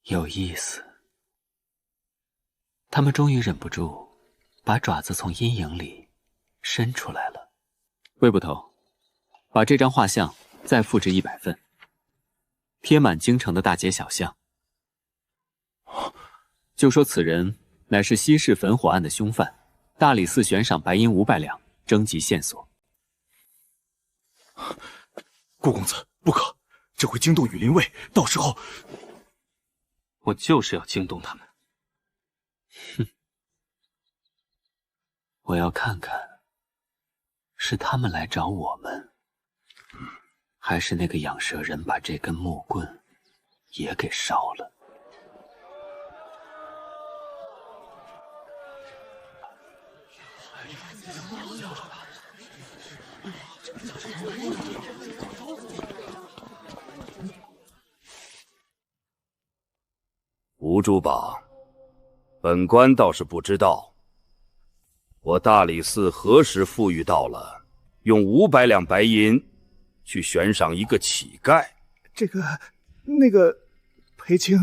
有意思。他们终于忍不住，把爪子从阴影里伸出来了。魏捕头，把这张画像再复制100份，贴满京城的大街小巷，就说此人乃是西市焚火案的凶犯，大理寺悬赏白银500两，征集线索。顾公子，不可，这会惊动羽林卫，到时候我就是要惊动他们。哼，我要看看，是他们来找我们，还是那个养蛇人把这根木棍也给烧了。吴主榜，本官倒是不知道，我大理寺何时富裕到了用500两白银去悬赏一个乞丐？那个裴青，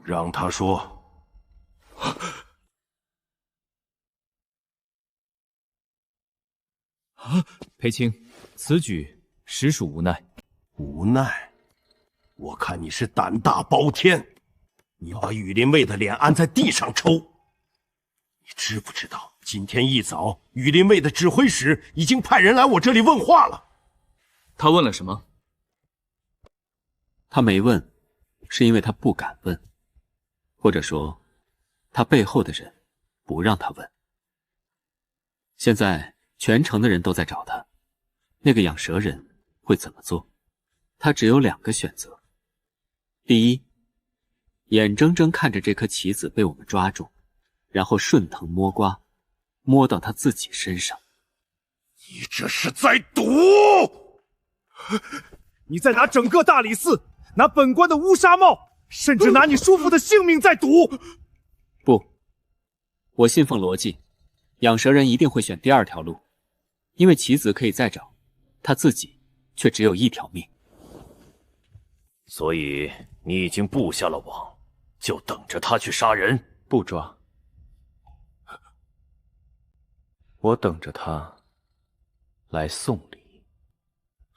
让他说。裴青，此举实属无奈。无奈？我看你是胆大包天，你把羽林卫的脸按在地上抽。你知不知道，今天一早，羽林卫的指挥使已经派人来我这里问话了。他问了什么？他没问，是因为他不敢问，或者说，他背后的人不让他问。现在全城的人都在找他，那个养蛇人会怎么做？他只有2个选择。第一，眼睁睁看着这颗棋子被我们抓住，然后顺藤摸瓜，摸到他自己身上。你这是在赌！你在拿整个大理寺，拿本官的乌纱帽，甚至拿你叔父的性命在赌！不，我信奉逻辑，养蛇人一定会选第二条路，因为棋子可以再找，他自己却只有一条命。所以你已经布下了网，就等着他去杀人？不抓，我等着他来送礼。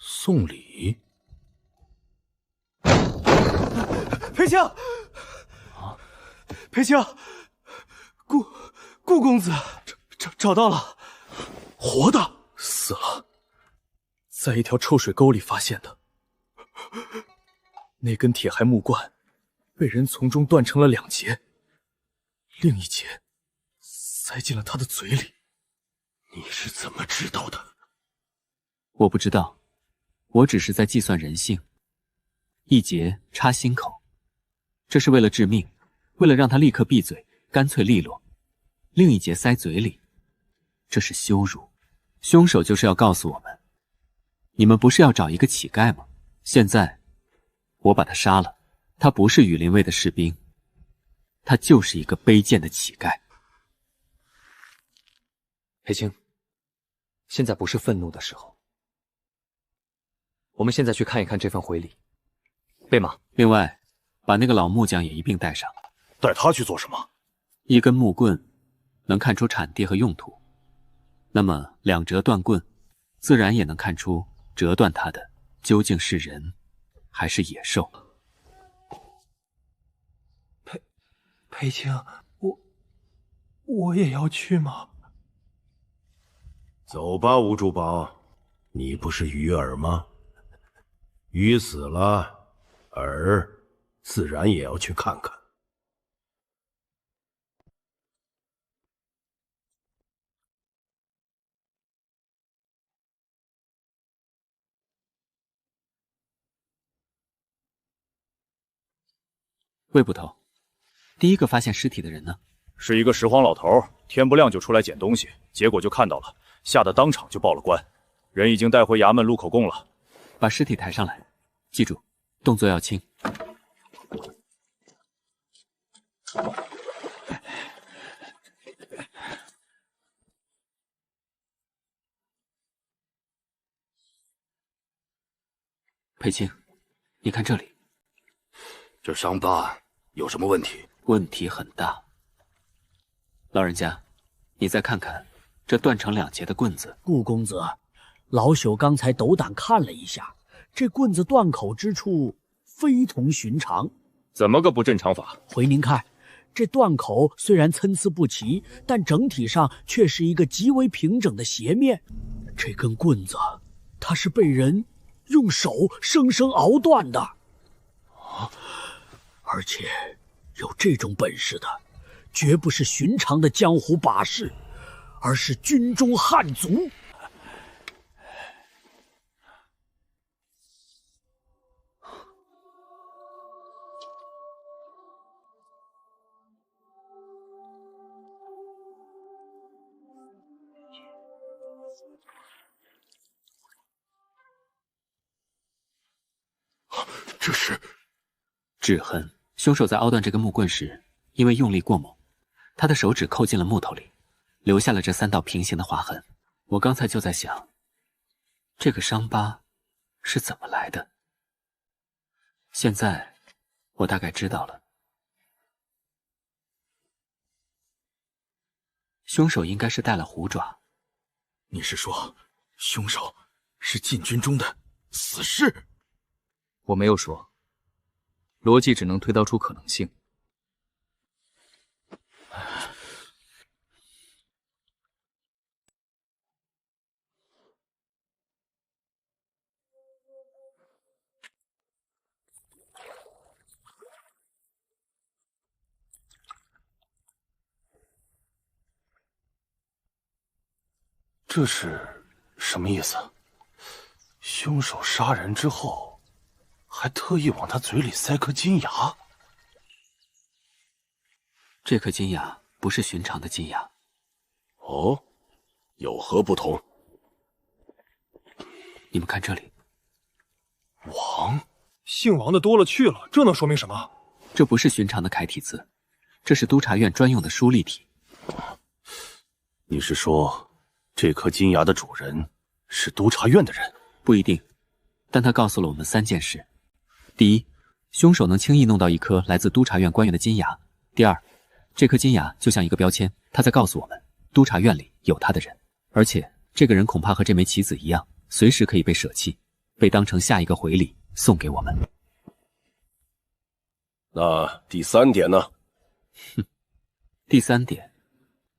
送礼？裴青，裴青，顾公子找到了，活的，死了，在一条臭水沟里发现的。那根铁骸木棍被人从中断成了2截，另一截塞进了他的嘴里。你是怎么知道的？我不知道，我只是在计算人性。一节插心口，这是为了致命，为了让他立刻闭嘴，干脆利落；另一节塞嘴里，这是羞辱。凶手就是要告诉我们，你们不是要找一个乞丐吗？现在我把他杀了，他不是羽林卫的士兵，他就是一个卑贱的乞丐。裴青，现在不是愤怒的时候，我们现在去看一看这份回礼。备马。另外，把那个老木匠也一并带上。带他去做什么？一根木棍能看出产地和用途，那么2折断棍，自然也能看出折断它的究竟是人还是野兽。裴青，我也要去吗？走吧，吴主宝，你不是鱼儿吗？鱼死了，饵自然也要去看看。魏捕头，第一个发现尸体的人呢？是一个拾荒老头，天不亮就出来捡东西，结果就看到了，吓得当场就报了官，人已经带回衙门录口供了。把尸体抬上来，记住，动作要轻。裴青，你看这里，这伤疤有什么问题？问题很大。老人家，你再看看这断成2截的棍子。顾公子，老朽刚才斗胆看了一下，这棍子断口之处非同寻常。怎么个不正常法？回您看，这断口虽然参差不齐，但整体上却是一个极为平整的斜面。这根棍子，它是被人用手生生熬断的。而且有这种本事的，绝不是寻常的江湖把式，而是军中汉族。这是指痕。凶手在凹断这根木棍时，因为用力过猛，他的手指扣进了木头里，留下了这3道平行的划痕。我刚才就在想，这个伤疤是怎么来的。现在我大概知道了，凶手应该是带了虎爪。你是说，凶手是禁军中的死士？我没有说，逻辑只能推导出可能性。这是什么意思？凶手杀人之后，还特意往他嘴里塞颗金牙。这颗金牙不是寻常的金牙。哦，有何不同？你们看这里，王，姓王的多了去了，这能说明什么？这不是寻常的楷体字，这是督察院专用的书立体。你是说，这颗金牙的主人是督察院的人？不一定，但他告诉了我们3件事：第一，凶手能轻易弄到一颗来自督察院官员的金牙；第二，这颗金牙就像一个标签，他在告诉我们，督察院里有他的人，而且这个人恐怕和这枚棋子一样，随时可以被舍弃，被当成下一个回礼送给我们。那第3点呢？哼，第3点，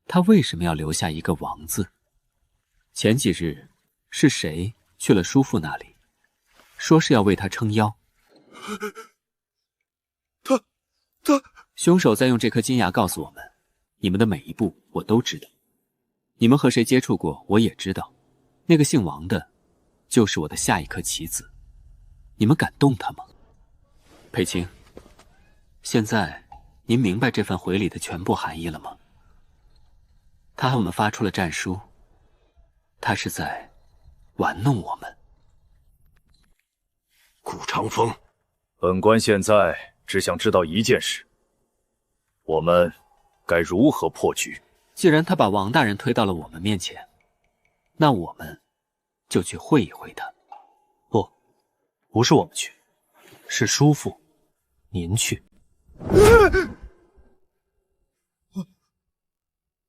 他为什么要留下一个王字？前几日是谁去了叔父那里，说是要为他撑腰？他，凶手在用这颗金牙告诉我们，你们的每一步我都知道，你们和谁接触过我也知道，那个姓王的，就是我的下一颗棋子，你们敢动他吗？裴青，现在您明白这份回礼的全部含义了吗？他和我们发出了战书，他是在玩弄我们。顾长风，本官现在只想知道一件事：我们该如何破局？既然他把王大人推到了我们面前，那我们就去会一会他。不是我们去，是叔父，您去。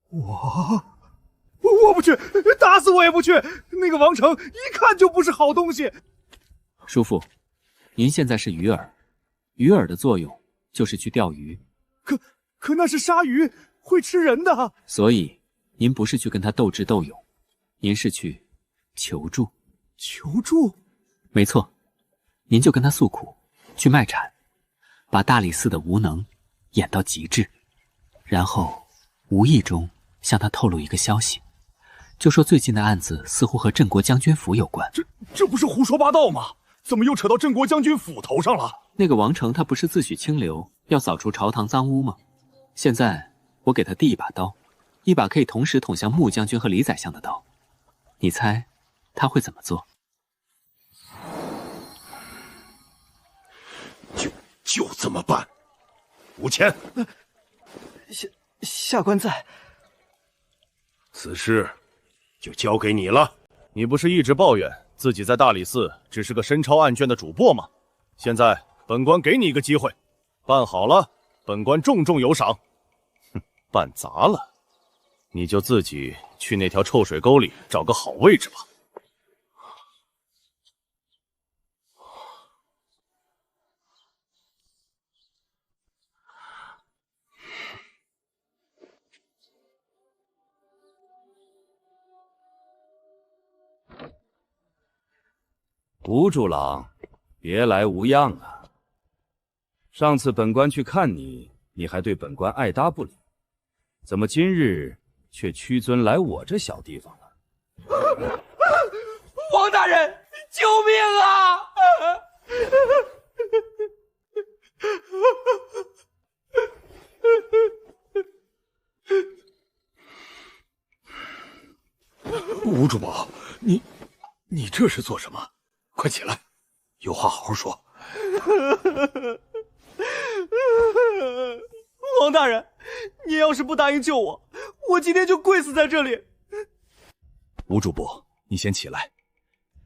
我不去，打死我也不去。那个王成一看就不是好东西。叔父，您现在是鱼饵，鱼饵的作用就是去钓鱼。可那是鲨鱼，会吃人的。所以您不是去跟他斗智斗勇，您是去求助。求助？没错，您就跟他诉苦，去卖惨，把大理寺的无能演到极致，然后无意中向他透露一个消息，就说最近的案子似乎和镇国将军府有关。这不是胡说八道吗？怎么又扯到镇国将军府头上了？那个王成他不是自诩清流，要扫除朝堂脏污吗？现在我给他递一把刀，一把可以同时捅向穆将军和李宰相的刀，你猜他会怎么做？就这么办。吴谦，下官在。此事就交给你了。你不是一直抱怨自己在大理寺只是个深抄案卷的主簿吗？现在本官给你一个机会，办好了，本官重重有赏。哼，办砸了，你就自己去那条臭水沟里找个好位置吧。吴主郎，别来无恙啊！上次本官去看你，你还对本官爱答不理，怎么今日却屈尊来我这小地方了？王大人，救命啊！吴主保，你这是做什么？快起来，有话好好说。王大人，你要是不答应救我，我今天就跪死在这里。吴主簿，你先起来，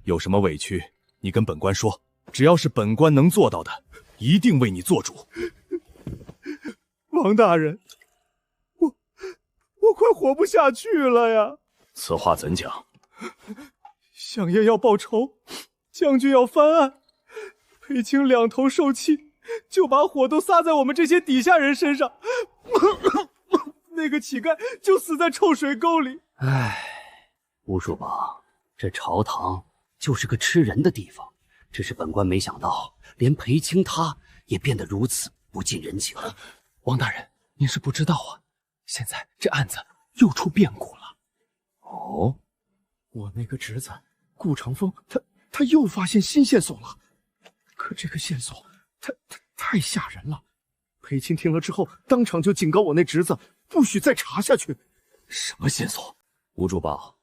有什么委屈你跟本官说，只要是本官能做到的，一定为你做主。王大人，我快活不下去了呀！此话怎讲？相爷要报仇，将军要翻案，裴青两头受气，就把火都撒在我们这些底下人身上。那个乞丐就死在臭水沟里。唉，吴叔宝，这朝堂就是个吃人的地方，只是本官没想到，连裴青他也变得如此不近人情。王大人，您是不知道啊，现在这案子又出变故了。哦，我那个侄子顾长风，他又发现新线索了。可这个线索，太吓人了。裴青听了之后，当场就警告我那侄子不许再查下去。什么线索？吴主宝，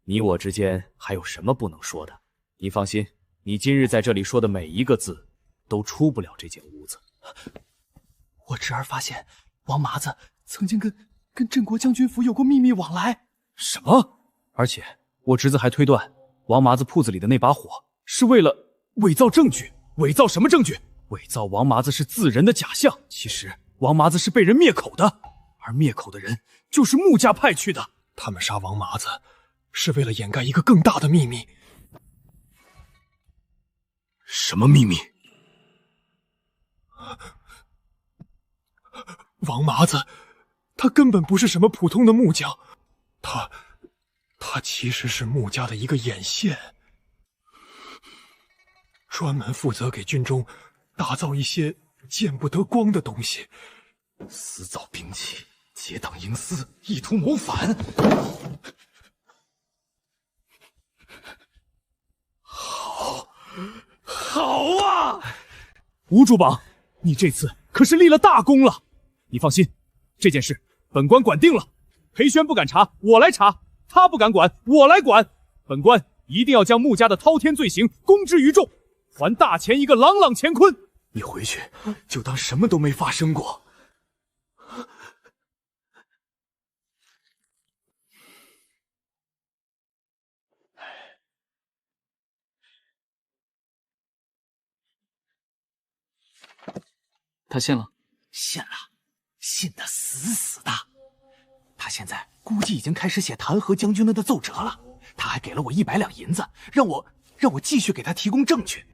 你我之间还有什么不能说的？你放心，你今日在这里说的每一个字，都出不了这间屋子。我侄儿发现王麻子曾经跟镇国将军府有过秘密往来。什么？而且我侄子还推断，王麻子铺子里的那把火是为了伪造证据。伪造什么证据？伪造王麻子是自人的假象。其实王麻子是被人灭口的，而灭口的人就是穆家派去的。他们杀王麻子是为了掩盖一个更大的秘密。什么秘密？王麻子，他根本不是什么普通的木匠，他其实是穆家的一个眼线，专门负责给军中打造一些见不得光的东西，私造兵器，结党营私，意图谋反。好啊！吴主榜，你这次可是立了大功了。你放心，这件事本官管定了。裴宣不敢查，我来查；他不敢管，我来管。本官一定要将穆家的滔天罪行公之于众，还大钱一个朗朗乾坤。你回去就当什么都没发生过。他信了？信了，信得死死的。他现在估计已经开始写弹劾将军们的奏折了。他还给了我100两银子，让我继续给他提供证据。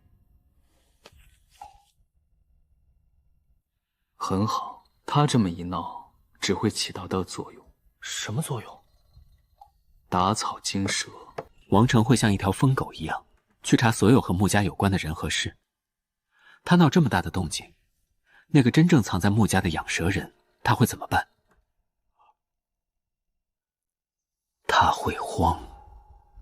很好，他这么一闹，只会起到的作用。什么作用？打草惊蛇。王成会像一条疯狗一样去查所有和穆家有关的人和事。他闹这么大的动静，那个真正藏在穆家的养蛇人，他会怎么办？他会慌，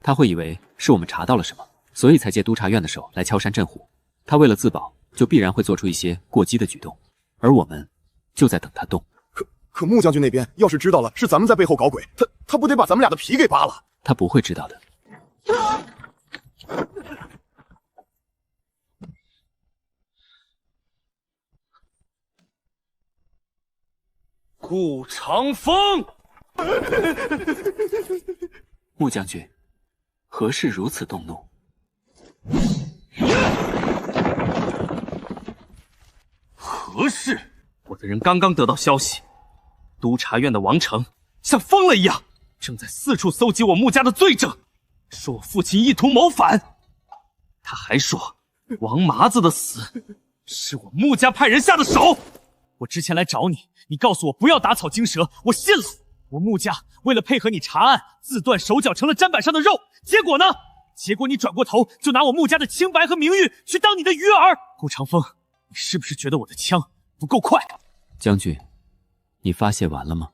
他会以为是我们查到了什么，所以才借督察院的手来敲山震虎。他为了自保，就必然会做出一些过激的举动，而我们就在等他动。可穆将军那边要是知道了是咱们在背后搞鬼，他不得把咱们俩的皮给扒了？他不会知道的。顾长风，穆将军，何事如此动怒？何事？我的人刚刚得到消息，督察院的王成像疯了一样，正在四处搜集我穆家的罪证，说我父亲意图谋反。他还说王麻子的死是我穆家派人下的手。我之前来找你，你告诉我不要打草惊蛇，我信了。我穆家为了配合你查案，自断手脚成了砧板上的肉。结果呢？结果你转过头就拿我穆家的清白和名誉去当你的鱼饵。顾长风，你是不是觉得我的枪不够快？将军，你发泄完了吗？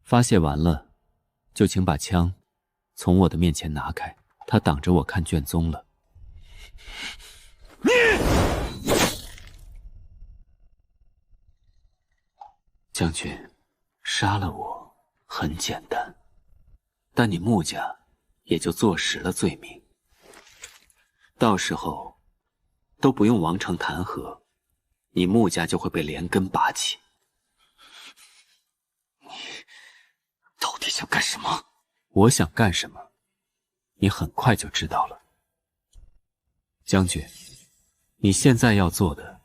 发泄完了，就请把枪从我的面前拿开。他挡着我看卷宗了。将军，杀了我很简单，但你穆家也就坐实了罪名。到时候都不用王成弹劾，你穆家就会被连根拔起。你到底想干什么？我想干什么，你很快就知道了。将军，你现在要做的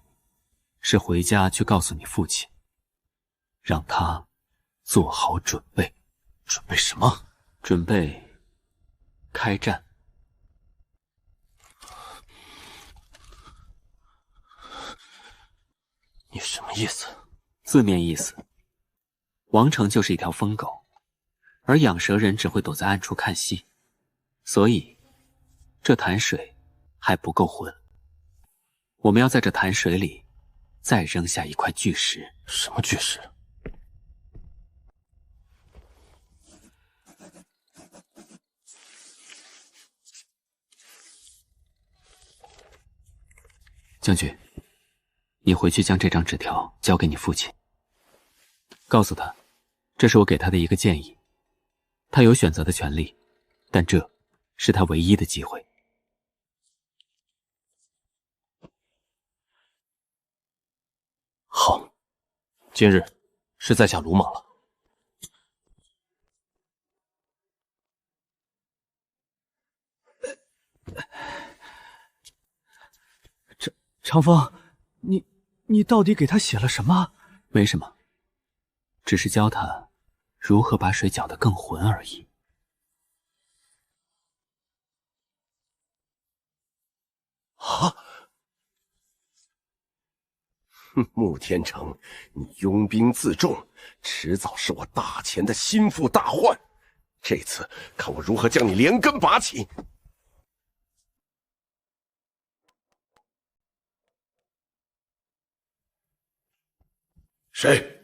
是回家去告诉你父亲，让他做好准备。准备什么？准备开战。你什么意思？字面意思，王成就是一条疯狗，而养蛇人只会躲在暗处看戏，所以这潭水还不够浑。我们要在这潭水里再扔下一块巨石。什么巨石？将军，你回去将这张纸条交给你父亲，告诉他，这是我给他的一个建议。他有选择的权利，但这是他唯一的机会。好，今日是在下鲁莽了。长风，你到底给他写了什么？没什么，只是教他如何把水搅得更浑而已。啊！穆天成，你拥兵自重，迟早是我大钱的心腹大患。这次看我如何将你连根拔起！谁？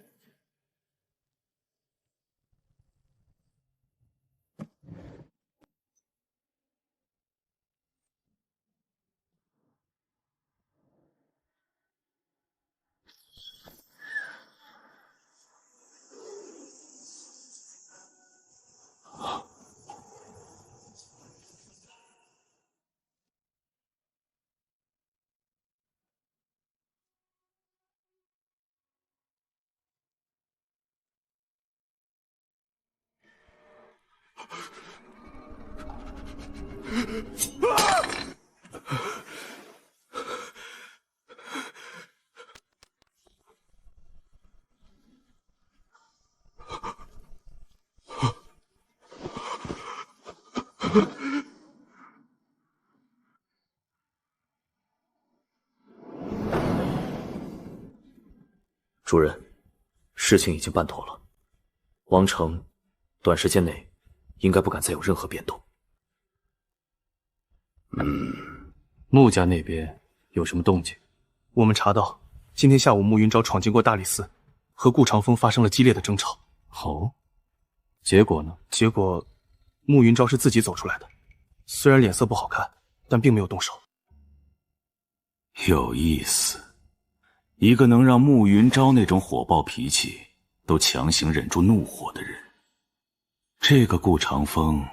主人，事情已经办妥了，王城短时间内应该不敢再有任何变动。穆家那边有什么动静？我们查到，今天下午穆云昭闯进过大理寺，和顾长风发生了激烈的争吵。哦，结果呢？结果，穆云昭是自己走出来的，虽然脸色不好看，但并没有动手。有意思，一个能让穆云昭那种火爆脾气都强行忍住怒火的人，这个顾长风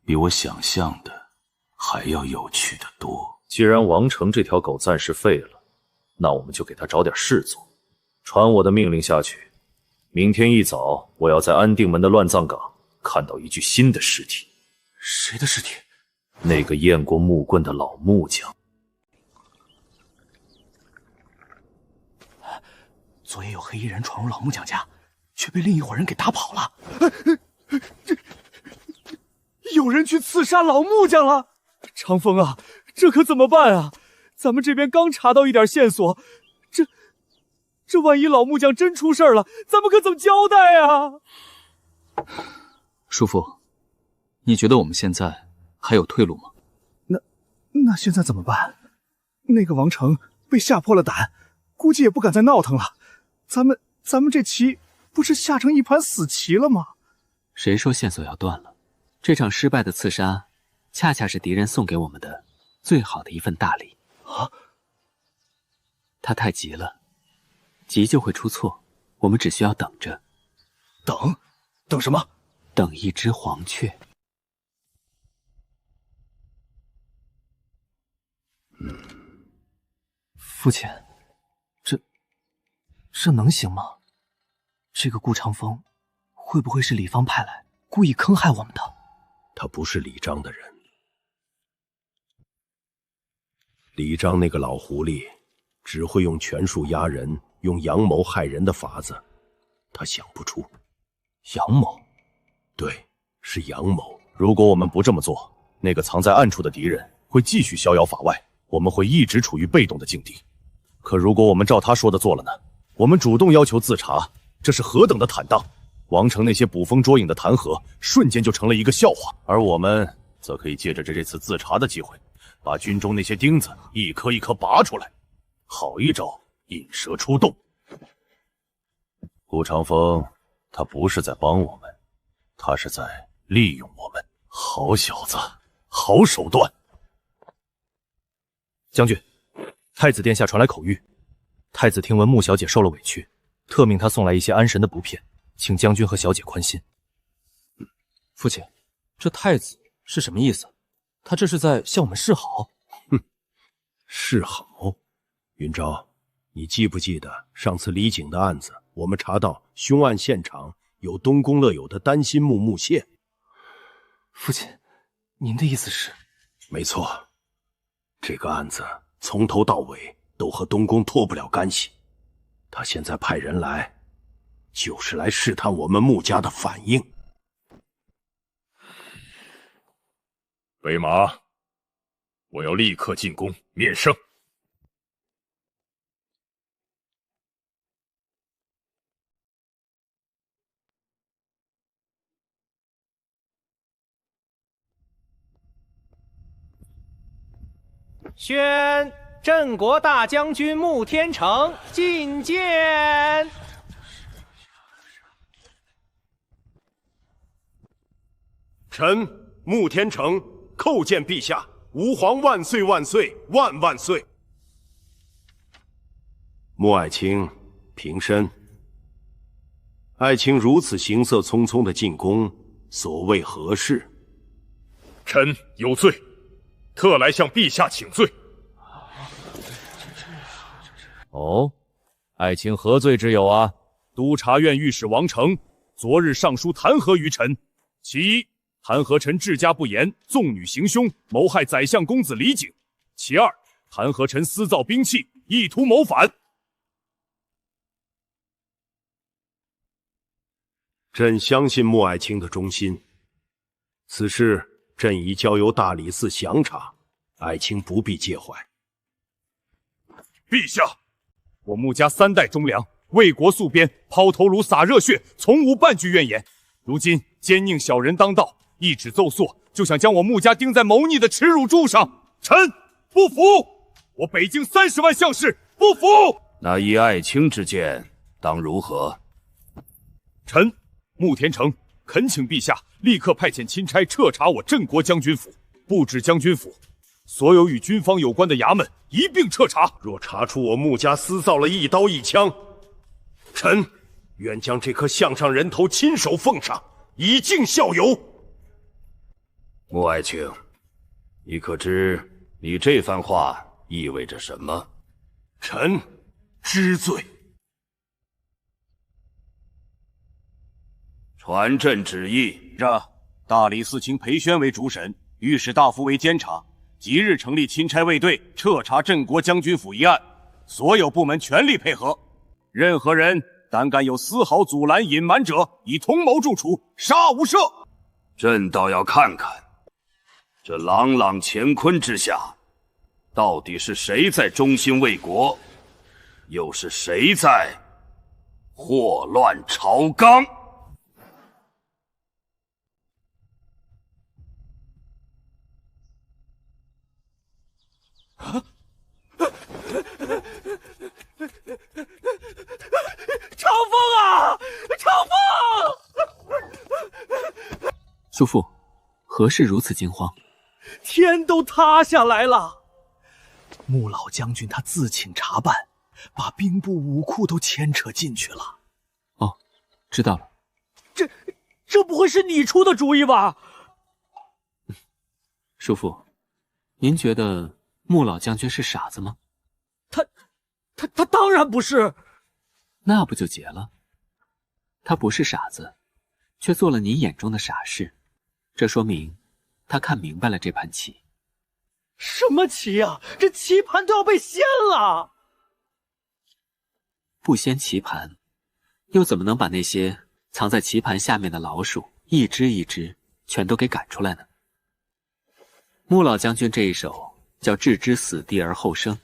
比我想象的还要有趣的多。既然王城这条狗暂时废了，那我们就给他找点事做。传我的命令下去，明天一早我要在安定门的乱葬岗看到一具新的尸体。谁的尸体？那个验过木棍的老木匠。昨夜有黑衣人闯入老木匠家，却被另一伙人给打跑了。有人去刺杀老木匠了！长风啊，这可怎么办啊？咱们这边刚查到一点线索，这万一老木匠真出事了，咱们可怎么交代啊？叔父，你觉得我们现在还有退路吗？那现在怎么办？那个王成被吓破了胆，估计也不敢再闹腾了。咱们这棋不是下成一盘死棋了吗？谁说线索要断了？这场失败的刺杀，恰恰是敌人送给我们的最好的一份大礼。啊！他太急了，急就会出错，我们只需要等着。等什么？等一只黄雀。父亲，这能行吗？这个顾长风会不会是李芳派来故意坑害我们的？他不是李章的人。李章那个老狐狸只会用权术压人，用阳谋害人的法子，他想不出。阳谋？对，是阳谋。如果我们不这么做，那个藏在暗处的敌人会继续逍遥法外，我们会一直处于被动的境地。可如果我们照他说的做了呢？我们主动要求自查，这是何等的坦荡！王城那些捕风捉影的弹劾，瞬间就成了一个笑话。而我们则可以借着这次自查的机会，把军中那些钉子一颗一颗拔出来。好一招引蛇出洞！顾长风，他不是在帮我们，他是在利用我们。好小子，好手段！将军，太子殿下传来口谕，太子听闻穆小姐受了委屈，特命他送来一些安神的补品，请将军和小姐宽心。父亲，这太子是什么意思？他这是在向我们示好？哼，示好。云昭，你记不记得上次李景的案子，我们查到凶案现场有东宫乐有的丹心木木屑。父亲，您的意思是？没错，这个案子从头到尾都和东宫脱不了干系。他现在派人来，就是来试探我们穆家的反应。备马，我要立刻进宫面圣。宣镇国大将军穆天成觐见。臣穆天成叩见陛下，吾皇万岁万岁万万岁！穆爱卿，平身。爱卿如此行色匆匆的进宫，所谓何事？臣有罪，特来向陛下请罪。哦，爱卿何罪之有啊？督察院御史王成昨日上书弹劾于臣，其一，弹劾臣治家不严，纵女行凶，谋害宰相公子李景；其二，弹劾臣私造兵器，意图谋反。朕相信穆爱卿的忠心，此事朕已交由大理寺详查，爱卿不必介怀。陛下，我穆家3代忠良，为国戍边，抛头颅洒热血，从无半句怨言。如今奸佞小人当道，一纸奏诉就想将我穆家钉在谋逆的耻辱柱上，臣不服！我北京30万将士不服！那依爱卿之见，当如何？臣穆天成恳请陛下立刻派遣钦差彻查我镇国将军府，不止将军府，所有与军方有关的衙门一并彻查。若查出我穆家私造了一刀一枪，臣愿将这颗项上人头亲手奉上，以儆效尤。穆爱卿，你可知你这番话意味着什么？臣知罪。传朕旨意，大理寺卿裴宣为主审，御史大夫为监察，即日成立钦差卫队，彻查镇国将军府一案，所有部门全力配合。任何人胆敢有丝毫阻拦、隐瞒者，以同谋助处，杀无赦。朕倒要看看，这朗朗乾坤之下，到底是谁在忠心为国，又是谁在祸乱朝纲？朝风啊，朝风！叔父，何事如此惊慌？天都塌下来了！穆老将军他自请查办，把兵部武库都牵扯进去了。哦，知道了。这不会是你出的主意吧？叔父，您觉得穆老将军是傻子吗？他当然不是。那不就结了？他不是傻子，却做了你眼中的傻事，这说明他看明白了这盘棋。什么棋啊？这棋盘都要被掀了！不掀棋盘，又怎么能把那些藏在棋盘下面的老鼠一只一只全都给赶出来呢？穆老将军这一手叫置之死地而后生，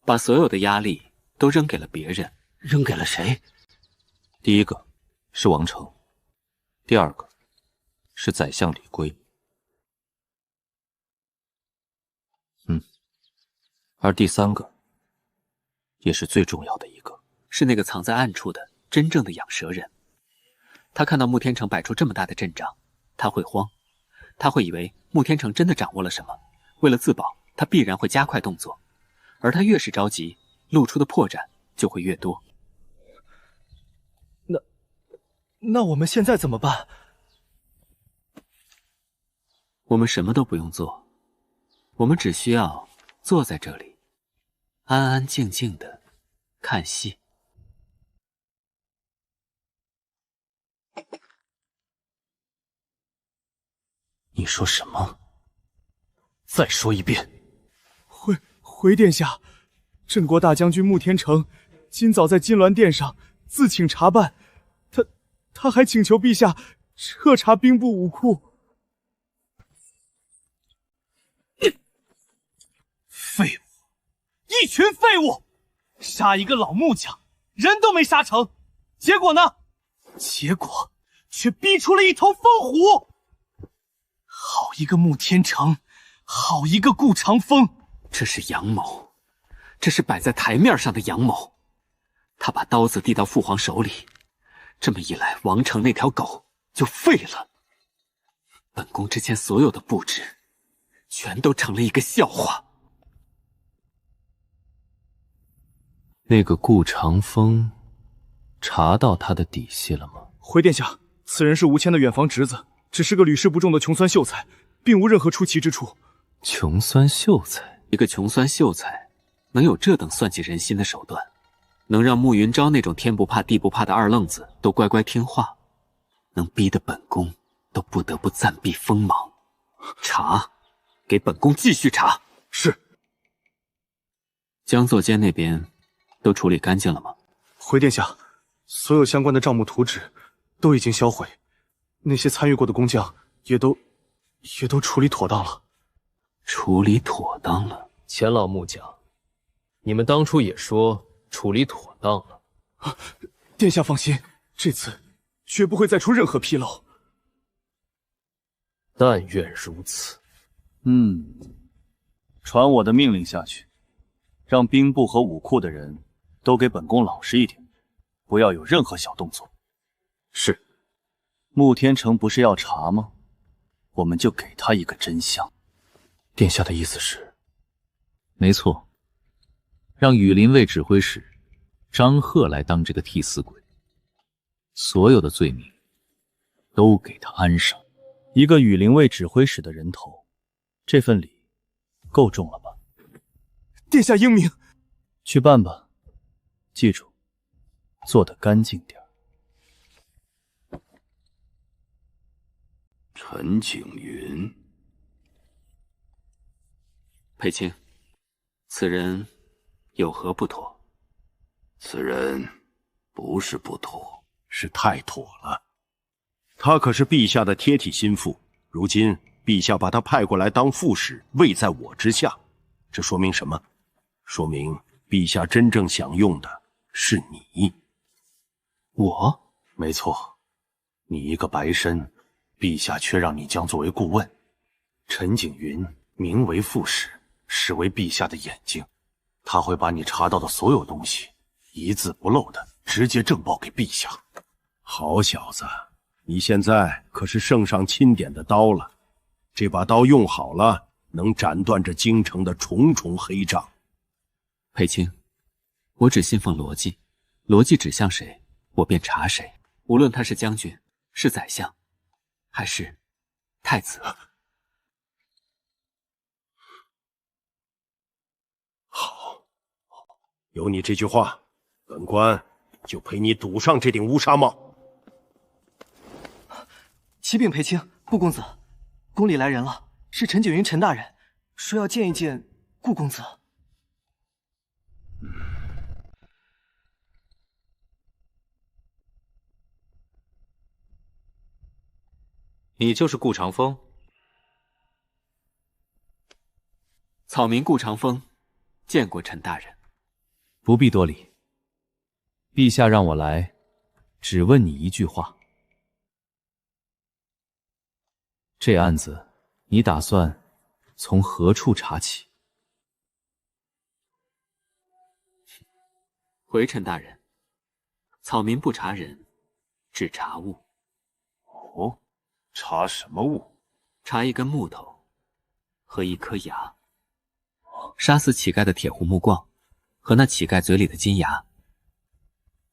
把所有的压力都扔给了别人。扔给了谁？第一个是王成，第二个是宰相李圭。而第三个也是最重要的一个，是那个藏在暗处的真正的养蛇人。他看到穆天成摆出这么大的阵仗，他会慌，他会以为穆天成真的掌握了什么，为了自保，他必然会加快动作，而他越是着急，露出的破绽就会越多。那我们现在怎么办？我们什么都不用做，我们只需要坐在这里，安安静静的看戏。你说什么？再说一遍。回殿下，镇国大将军穆天成今早在金銮殿上自请查办，他还请求陛下彻查兵部武库。废物，一群废物！杀一个老木匠，人都没杀成，结果呢？结果却逼出了一头疯虎。好一个穆天成，好一个顾长风！这是阳谋，这是摆在台面上的阳谋。他把刀子递到父皇手里，这么一来，王城那条狗就废了。本宫之前所有的布置，全都成了一个笑话。那个顾长风，查到他的底细了吗？回殿下，此人是吴谦的远房侄子，只是个屡试不中的穷酸秀才，并无任何出奇之处。穷酸秀才，一个穷酸秀才，能有这等算计人心的手段，能让慕云昭那种天不怕地不怕的二愣子都乖乖听话，能逼得本宫都不得不暂避锋芒。查，给本宫继续查。是。江作监那边都处理干净了吗？回殿下，所有相关的账目图纸都已经销毁，那些参与过的工匠也都处理妥当了。处理妥当了。钱老木匠，你们当初也说处理妥当了。殿下放心，这次绝不会再出任何纰漏。但愿如此。传我的命令下去，让兵部和武库的人都给本宫老实一点，不要有任何小动作。是。穆天成不是要查吗？我们就给他一个真相。殿下的意思是？没错，让羽林卫指挥使张贺来当这个替死鬼，所有的罪名都给他安上。一个羽林卫指挥使的人头，这份礼够重了吧？殿下英明，去办吧。记住，做得干净点。陈景云，裴青，此人有何不妥？此人不是不妥，是太妥了。他可是陛下的贴体心腹，如今陛下把他派过来当副使，位在我之下，这说明什么？说明陛下真正想用的是你。我？没错，你一个白身，陛下却让你将作为顾问。陈景云名为副使，实为陛下的眼睛，他会把你查到的所有东西一字不漏的直接呈报给陛下。好小子，你现在可是圣上钦点的刀了，这把刀用好了，能斩断这京城的重重黑账。裴青，我只信奉逻辑，逻辑指向谁，我便查谁，无论他是将军，是宰相，还是太子。好，有你这句话，本官就陪你赌上这顶乌纱帽。启禀裴青，顾公子，宫里来人了，是陈景云陈大人，说要见一见顾公子。你就是顾长风？草民顾长风，见过陈大人。不必多礼。陛下让我来，只问你一句话：这案子你打算从何处查起？回陈大人，草民不查人，只查物。哦，查什么物？查一根木头和一颗牙。杀死乞丐的铁壶木棒和那乞丐嘴里的金牙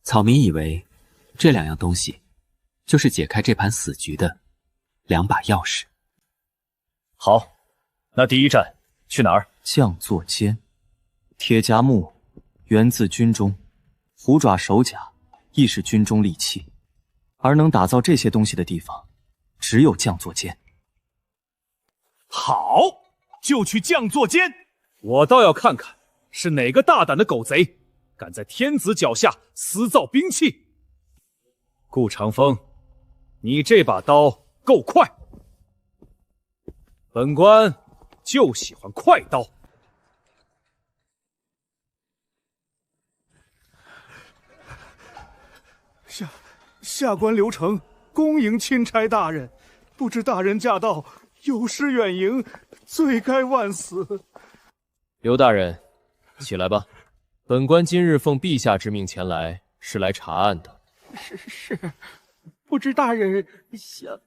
草民以为这2样东西就是解开这盘死局的2把钥匙。好，那第一站去哪儿？将座间，铁甲木源自军中，虎爪手甲亦是军中利器，而能打造这些东西的地方，只有将座间。好，就去将座间。我倒要看看是哪个大胆的狗贼，敢在天子脚下私造兵器。顾长风，你这把刀够快，本官就喜欢快刀。下官刘成恭迎钦差大人，不知大人驾到，有失远迎，罪该万死。刘大人，起来吧。本官今日奉陛下之命前来，是来查案的。是，不知大人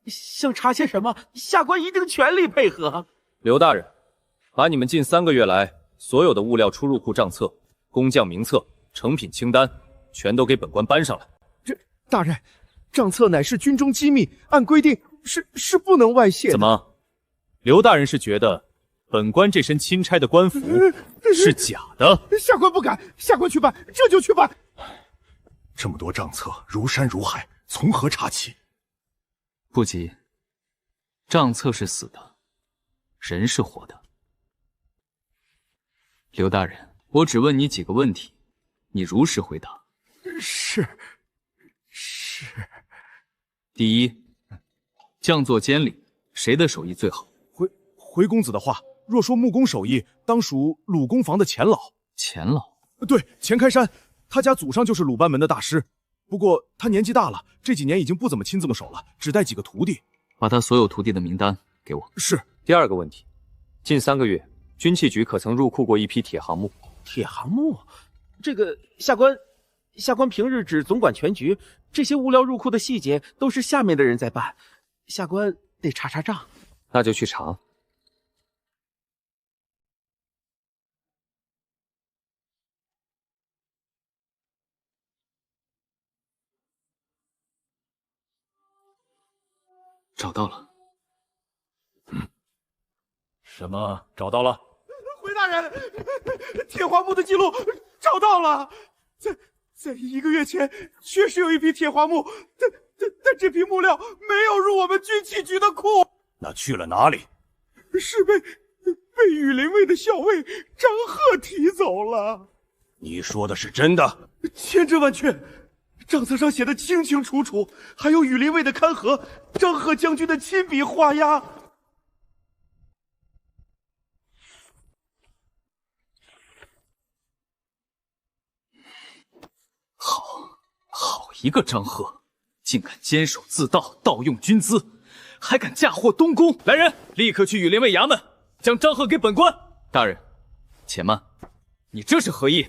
想查些什么，下官一定全力配合。刘大人，把你们近3个月来所有的物料出入库账册、工匠名册、成品清单，全都给本官搬上来。大人，账册乃是军中机密，按规定是不能外泄的。怎么，刘大人是觉得本官这身钦差的官服是假的？下官不敢，下官去办，这就去办。这么多账册，如山如海，从何查起？不急，账册是死的，人是活的。刘大人，我只问你几个问题，你如实回答。是。第一，将座间里谁的手艺最好？回公子的话，若说木工手艺，当属鲁工房的钱老。钱老？对，钱开山，他家祖上就是鲁班门的大师。不过他年纪大了，这几年已经不怎么亲自么手了，只带几个徒弟。把他所有徒弟的名单给我。是。第2个问题，近3个月，军器局可曾入库过一批铁行木？铁行木，这个下官平日只总管全局，这些物料入库的细节都是下面的人在办，下官得查查账。那就去查。找到了。什么？找到了？回大人，铁花木的记录找到了，在1个月前，确实有一批铁花木，但这批木料没有入我们军器局的库。那去了哪里？是被羽林卫的校尉张贺提走了。你说的是真的？千真万确，账册上写的清清楚楚，还有羽林卫的勘核，张贺将军的亲笔画押。好一个张贺，竟敢监守自盗，盗用军资，还敢嫁祸东宫！来人，立刻去羽林卫衙门，将张贺给本官。大人，且慢，你这是何意？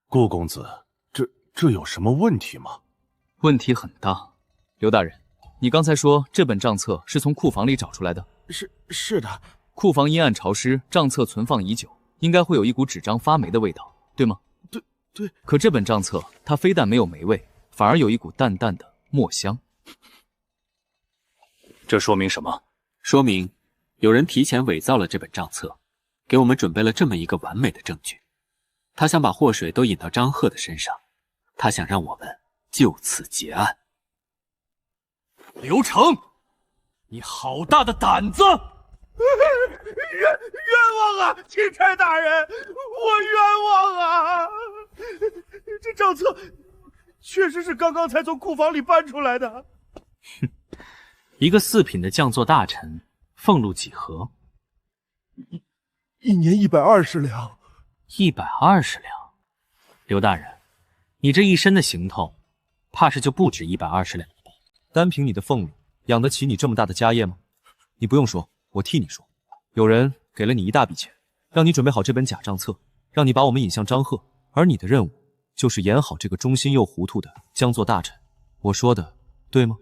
顾公子，这有什么问题吗？问题很大。刘大人，你刚才说这本账册是从库房里找出来的？是的。库房阴暗潮湿，账册存放已久，应该会有一股纸张发霉的味道，对吗？对。可这本账册，它非但没有霉味，反而有一股淡淡的墨香。这说明什么？说明有人提前伪造了这本账册，给我们准备了这么一个完美的证据。他想把祸水都引到张贺的身上，他想让我们就此结案。刘成，你好大的胆子！冤枉啊，钦差大人，我冤枉啊！这账册确实是刚刚才从库房里搬出来的。哼，一个4品的将座大臣，俸禄几何？1年120两。120两。刘大人，你这一身的行头，怕是就不止120两了吧？单凭你的俸禄，养得起你这么大的家业吗？你不用说，我替你说。有人给了你一大笔钱，让你准备好这本假账册，让你把我们引向张贺，而你的任务就是演好这个忠心又糊涂的将座大臣。我说的对吗？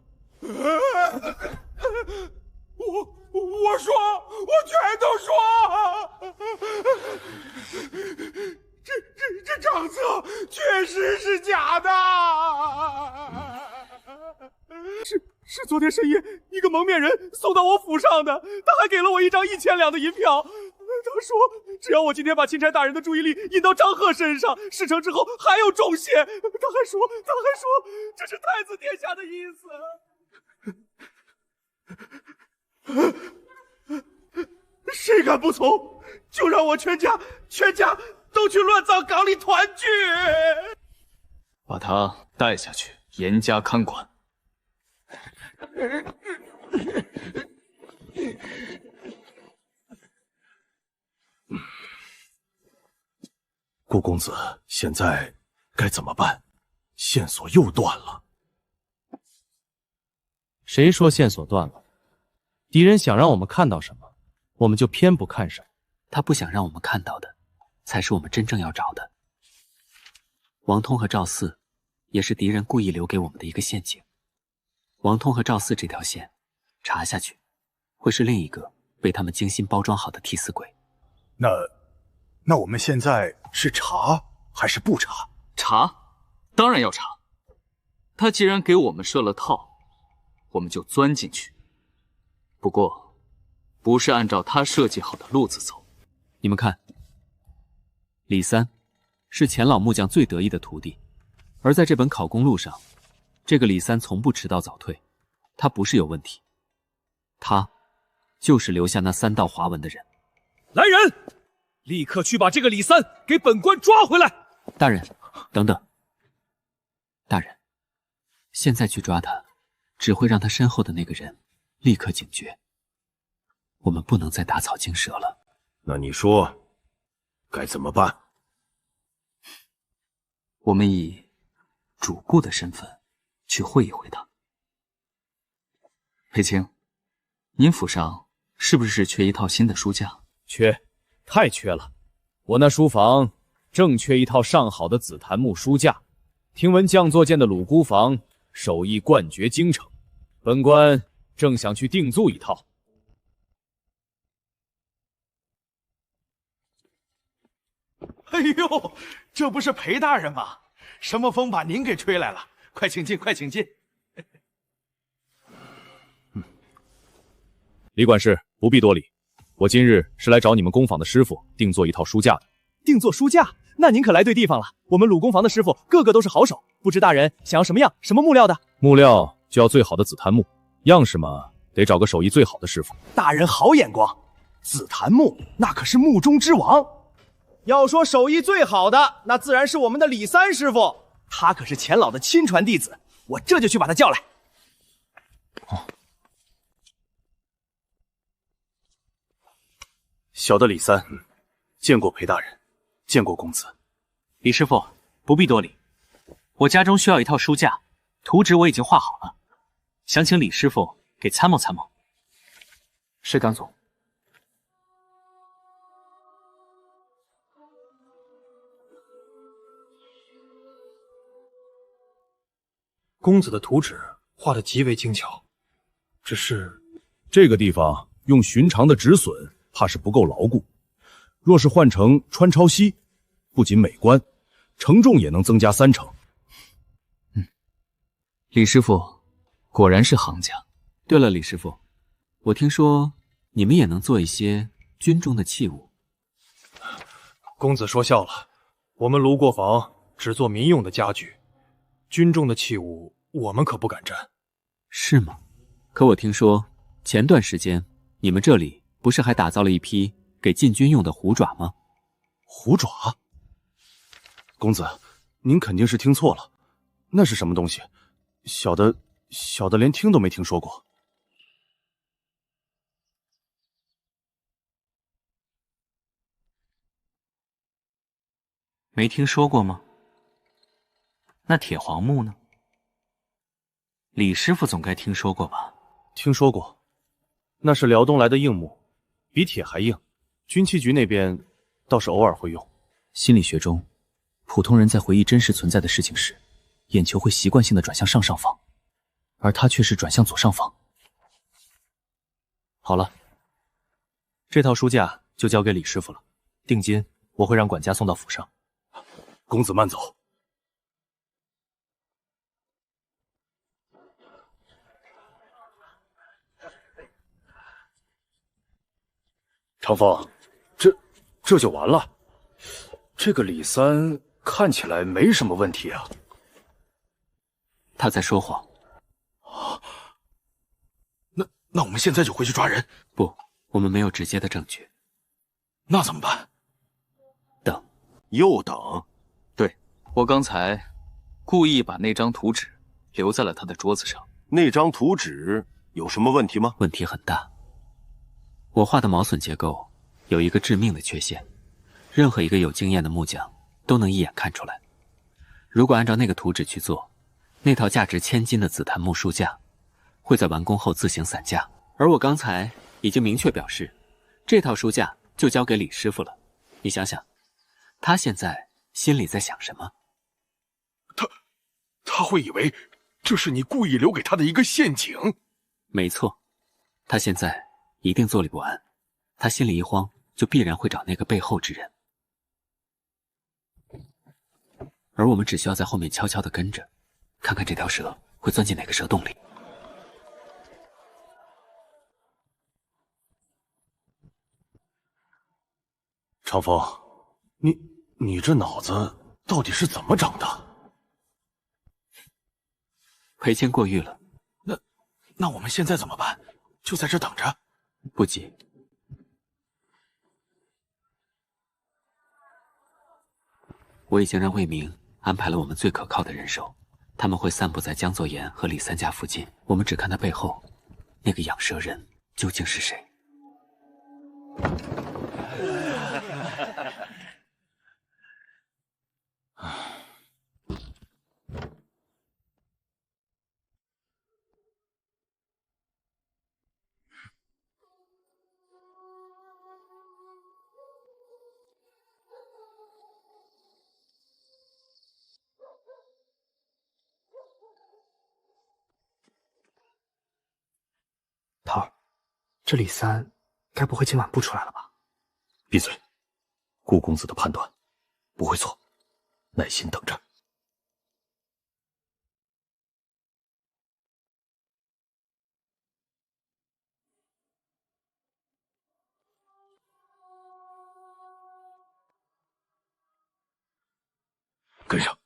我说，我全都说。这账册确实是假的，是昨天深夜一个蒙面人送到我府上的，他还给了我一张1000两的银票。他说只要我今天把钦差大人的注意力引到张贺身上，事成之后还有重谢。他还说这是太子殿下的意思。谁敢不从，就让我全家都去乱葬岗里团聚。把他带下去，严加看管。顾公子，现在该怎么办？线索又断了。谁说线索断了？敌人想让我们看到什么，我们就偏不看什么。他不想让我们看到的，才是我们真正要找的。王通和赵四，也是敌人故意留给我们的一个陷阱。王通和赵四这条线，查下去，会是另一个被他们精心包装好的替死鬼。那我们现在是查还是不查？查，当然要查。他既然给我们设了套，我们就钻进去。不过，不是按照他设计好的路子走。你们看，李三是钱老木匠最得意的徒弟，而在这本考公录上，这个李三从不迟到早退，他不是有问题，他就是留下那3道划纹的人。来人，立刻去把这个李三给本官抓回来！大人，等等。大人，现在去抓他，只会让他身后的那个人立刻警觉。我们不能再打草惊蛇了。那你说该怎么办？我们以主顾的身份去会一会他。裴青，您府上是不是缺一套新的书架？缺，太缺了。我那书房正缺一套上好的紫檀木书架。听闻将作监的鲁孤房手艺冠绝京城，本官正想去定租一套。哎呦，这不是裴大人吗？什么风把您给吹来了？快请进，快请进。李管事不必多礼，我今日是来找你们工坊的师傅定做一套书架的。定做书架？那您可来对地方了。我们鲁工坊的师傅个个都是好手，不知大人想要什么样、什么木料的？木料就要最好的紫檀木，样式嘛，得找个手艺最好的师傅。大人好眼光，紫檀木那可是木中之王。要说手艺最好的，那自然是我们的李三师傅，他可是钱老的亲传弟子，我这就去把他叫来。小的李三，见过裴大人，见过公子。李师傅不必多礼，我家中需要一套书架，图纸我已经画好了，想请李师傅给参谋参谋。是甘总。公子的图纸画得极为精巧，只是这个地方用寻常的纸榫怕是不够牢固，若是换成穿抄锡，不仅美观，承重也能增加3成。李师傅果然是行家。对了，李师傅，我听说你们也能做一些军中的器物。公子说笑了，我们卢国坊只做民用的家具，军中的器物我们可不敢沾。是吗？可我听说前段时间你们这里不是还打造了一批给禁军用的虎爪吗？虎爪？公子，您肯定是听错了，那是什么东西？小的连听都没听说过。没听说过吗？那铁黄木呢？李师傅总该听说过吧？听说过，那是辽东来的硬木，比铁还硬。军器局那边倒是偶尔会用。心理学中，普通人在回忆真实存在的事情时，眼球会习惯性的转向上方，而他却是转向左上方。好了，这套书架就交给李师傅了，定金我会让管家送到府上。公子慢走。长风，这就完了？这个李三看起来没什么问题啊。他在说谎。那我们现在就回去抓人？不，我们没有直接的证据。那怎么办？等。又等？对，我刚才故意把那张图纸留在了他的桌子上。那张图纸有什么问题吗？问题很大。我画的毛笋结构有一个致命的缺陷，任何一个有经验的木匠都能一眼看出来。如果按照那个图纸去做，那套价值1000金的紫檀木书架会在完工后自行散架。而我刚才已经明确表示，这套书架就交给李师傅了。你想想，他现在心里在想什么？他会以为这是你故意留给他的一个陷阱。没错，他现在一定坐立不安，他心里一慌，就必然会找那个背后之人。而我们只需要在后面悄悄地跟着，看看这条蛇会钻进哪个蛇洞里。长风，你这脑子到底是怎么长的？裴青过誉了。那我们现在怎么办？就在这等着？不急。我已经让魏明安排了我们最可靠的人手，他们会散布在江作言和李三家附近。我们只看他背后那个养蛇人究竟是谁。桃儿，这李三该不会今晚不出来了吧？闭嘴！顾公子的判断不会错，耐心等着。跟上。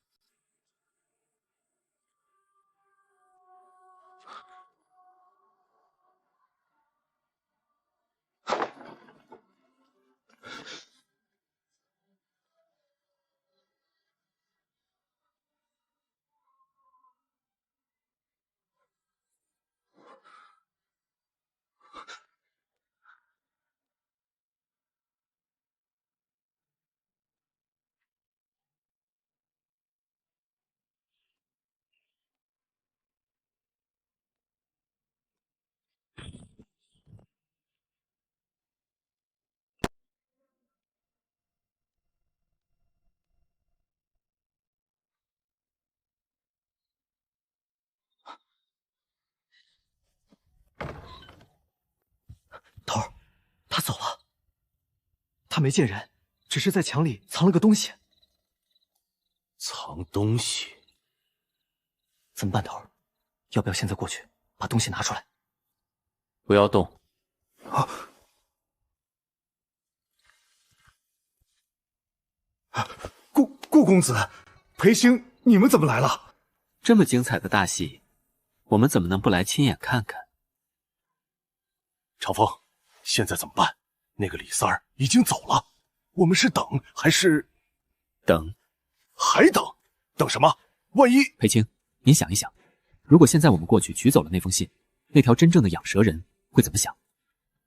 头儿，他走了。他没见人，只是在墙里藏了个东西。藏东西？怎么办，头儿？要不要现在过去把东西拿出来？不要动。顾公子，裴兴，你们怎么来了？这么精彩的大戏，我们怎么能不来亲眼看看？长风，现在怎么办？那个李三儿已经走了，我们是等还是等？还等？等什么？万一……裴青，您想一想，如果现在我们过去取走了那封信，那条真正的养蛇人会怎么想？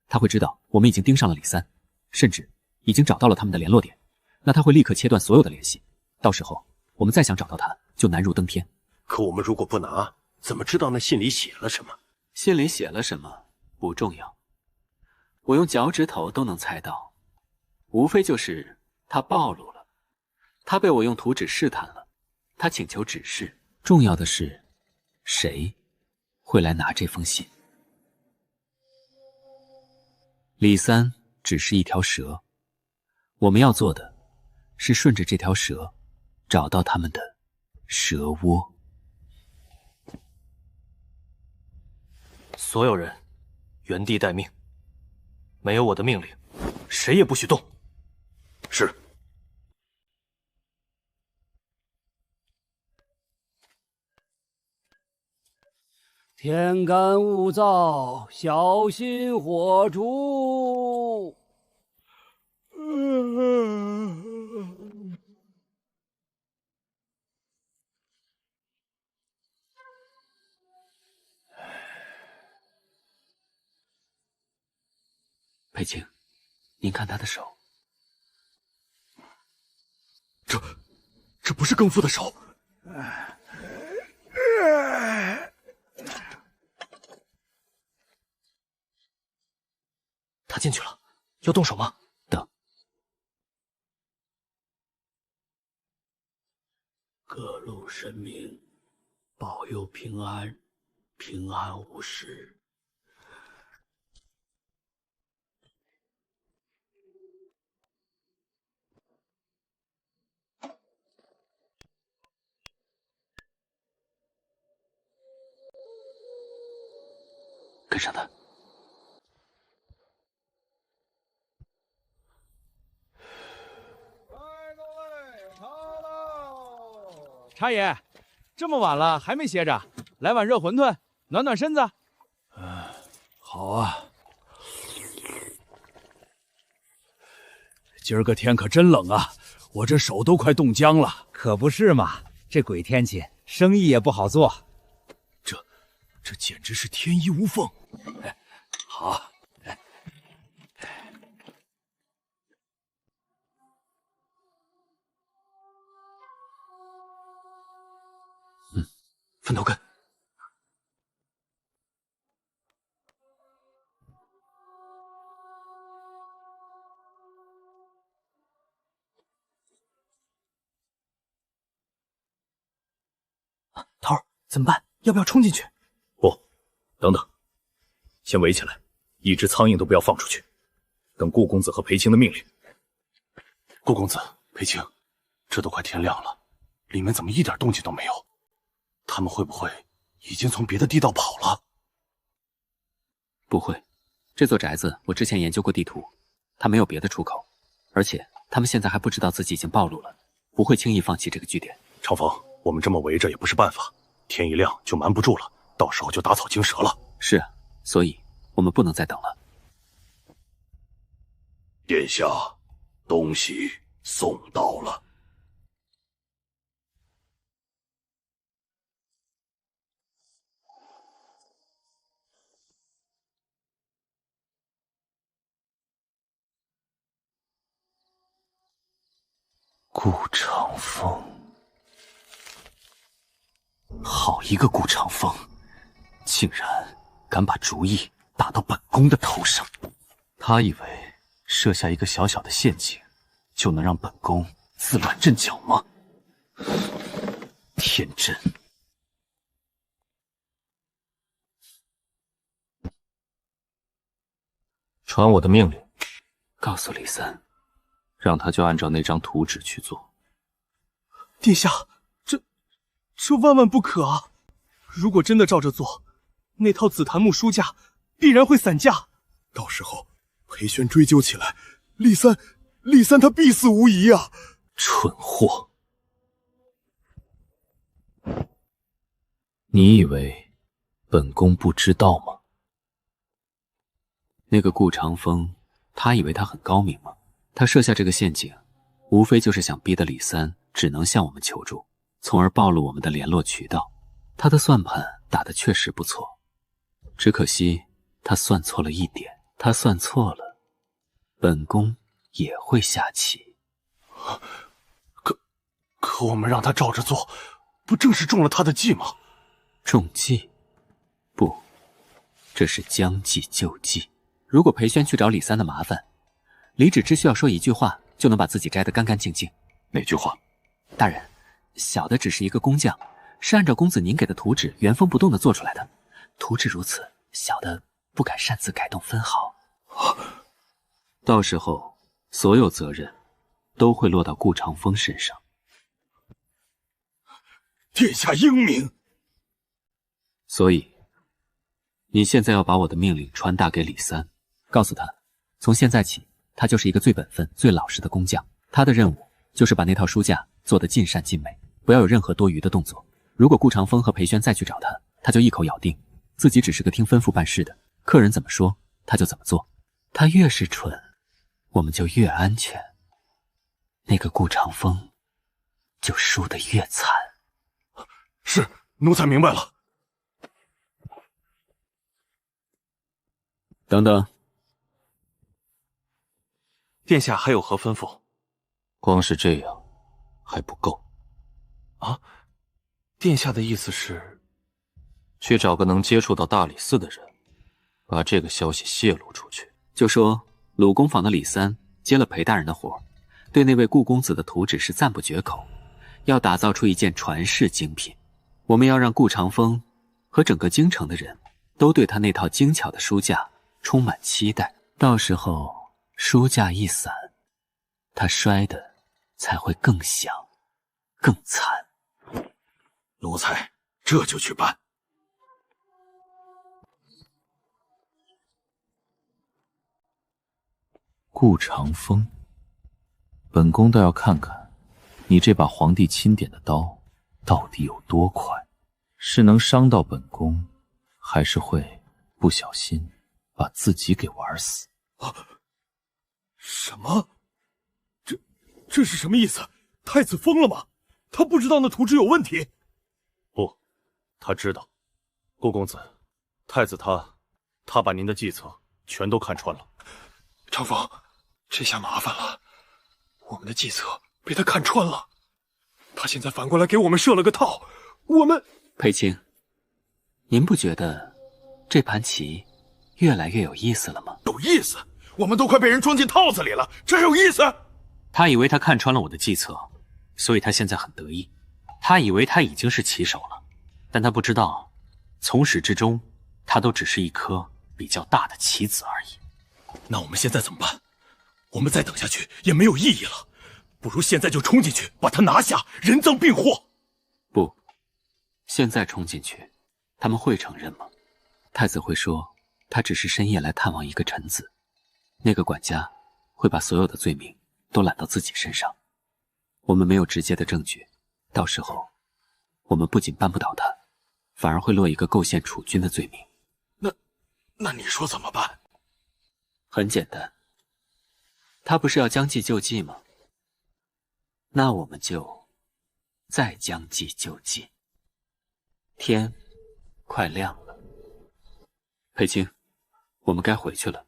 他会知道我们已经盯上了李三，甚至已经找到了他们的联络点，那他会立刻切断所有的联系。到时候我们再想找到他，就难如登天。可我们如果不拿，怎么知道那信里写了什么？信里写了什么不重要，我用脚趾头都能猜到，无非就是他暴露了，他被我用图纸试探了，他请求指示。重要的是，谁会来拿这封信？李三只是一条蛇。我们要做的是顺着这条蛇，找到他们的蛇窝。所有人原地待命，没有我的命令，谁也不许动。是。天干物燥，小心火烛。裴青，您看他的手，这不是更夫的手。他进去了，要动手吗？等。各路神明，保佑平安，平安无事。跟上他。茶爷，这么晚了还没歇着，来碗热馄饨暖暖身子。好啊。今儿个天可真冷啊，我这手都快冻僵了。可不是嘛，这鬼天气，生意也不好做。这简直是天衣无缝。好。分头跟。头儿，怎么办？要不要冲进去？不，等等，先围起来，一只苍蝇都不要放出去，等顾公子和裴青的命令。顾公子，裴青，这都快天亮了，里面怎么一点动静都没有？他们会不会已经从别的地道跑了？不会，这座宅子我之前研究过地图，它没有别的出口，而且他们现在还不知道自己已经暴露了，不会轻易放弃这个据点。长风，我们这么围着也不是办法，天一亮就瞒不住了，到时候就打草惊蛇了。是啊，所以我们不能再等了。殿下，东西送到了。顾长风，好一个顾长风，竟然敢把主意打到本宫的头上。他以为设下一个小小的陷阱，就能让本宫自乱阵脚吗？天真！传我的命令，告诉李三，让他就按照那张图纸去做。殿下，这万万不可啊！如果真的照着做，那套紫檀木书架必然会散架，到时候裴宣追究起来，李三他必死无疑啊！蠢货！你以为本宫不知道吗？那个顾长风，他以为他很高明吗？他设下这个陷阱，无非就是想逼得李三只能向我们求助，从而暴露我们的联络渠道。他的算盘打得确实不错，只可惜他算错了一点。他算错了，本宫也会下棋。可我们让他照着做，不正是中了他的计吗？中计？不，这是将计就计。如果裴宣去找李三的麻烦，李芷只需要说一句话，就能把自己摘得干干净净。哪句话？大人，小的只是一个工匠，是按照公子您给的图纸原封不动地做出来的。图纸如此，小的不敢擅自改动分毫。到时候所有责任都会落到顾长风身上。殿下英明。所以，你现在要把我的命令传达给李三，告诉他，从现在起，他就是一个最本分、最老实的工匠。他的任务就是把那套书架做得尽善尽美，不要有任何多余的动作。如果顾长风和裴宣再去找他，他就一口咬定自己只是个听吩咐办事的，客人怎么说他就怎么做。他越是蠢，我们就越安全，那个顾长风就输得越惨。是，奴才明白了。等等，殿下还有何吩咐？光是这样还不够啊！殿下的意思是，去找个能接触到大理寺的人，把这个消息泄露出去。就说鲁公坊的李三接了裴大人的活，对那位顾公子的图纸是赞不绝口，要打造出一件传世精品。我们要让顾长风和整个京城的人都对他那套精巧的书架充满期待。到时候书架一散，他摔的才会更响更惨。奴才这就去办。顾长风，本宫倒要看看你这把皇帝钦点的刀到底有多快，是能伤到本宫，还是会不小心把自己给玩死？啊！什么？这是什么意思？太子疯了吗？他不知道那图纸有问题？不，他知道。顾公子，太子他把您的计策全都看穿了。长风，这下麻烦了，我们的计策被他看穿了，他现在反过来给我们设了个套，我们……裴青，您不觉得这盘棋越来越有意思了吗？有意思？我们都快被人装进套子里了，这还有意思？他以为他看穿了我的计策，所以他现在很得意。他以为他已经是棋手了，但他不知道，从始至终，他都只是一颗比较大的棋子而已。那我们现在怎么办？我们再等下去也没有意义了，不如现在就冲进去把他拿下，人赃并获。不，现在冲进去，他们会承认吗？太子会说他只是深夜来探望一个臣子，那个管家会把所有的罪名都揽到自己身上。我们没有直接的证据，到时候我们不仅扳不倒他，反而会落一个构陷储君的罪名。那你说怎么办？很简单，他不是要将计就计吗？那我们就再将计就计。天快亮了，裴青，我们该回去了。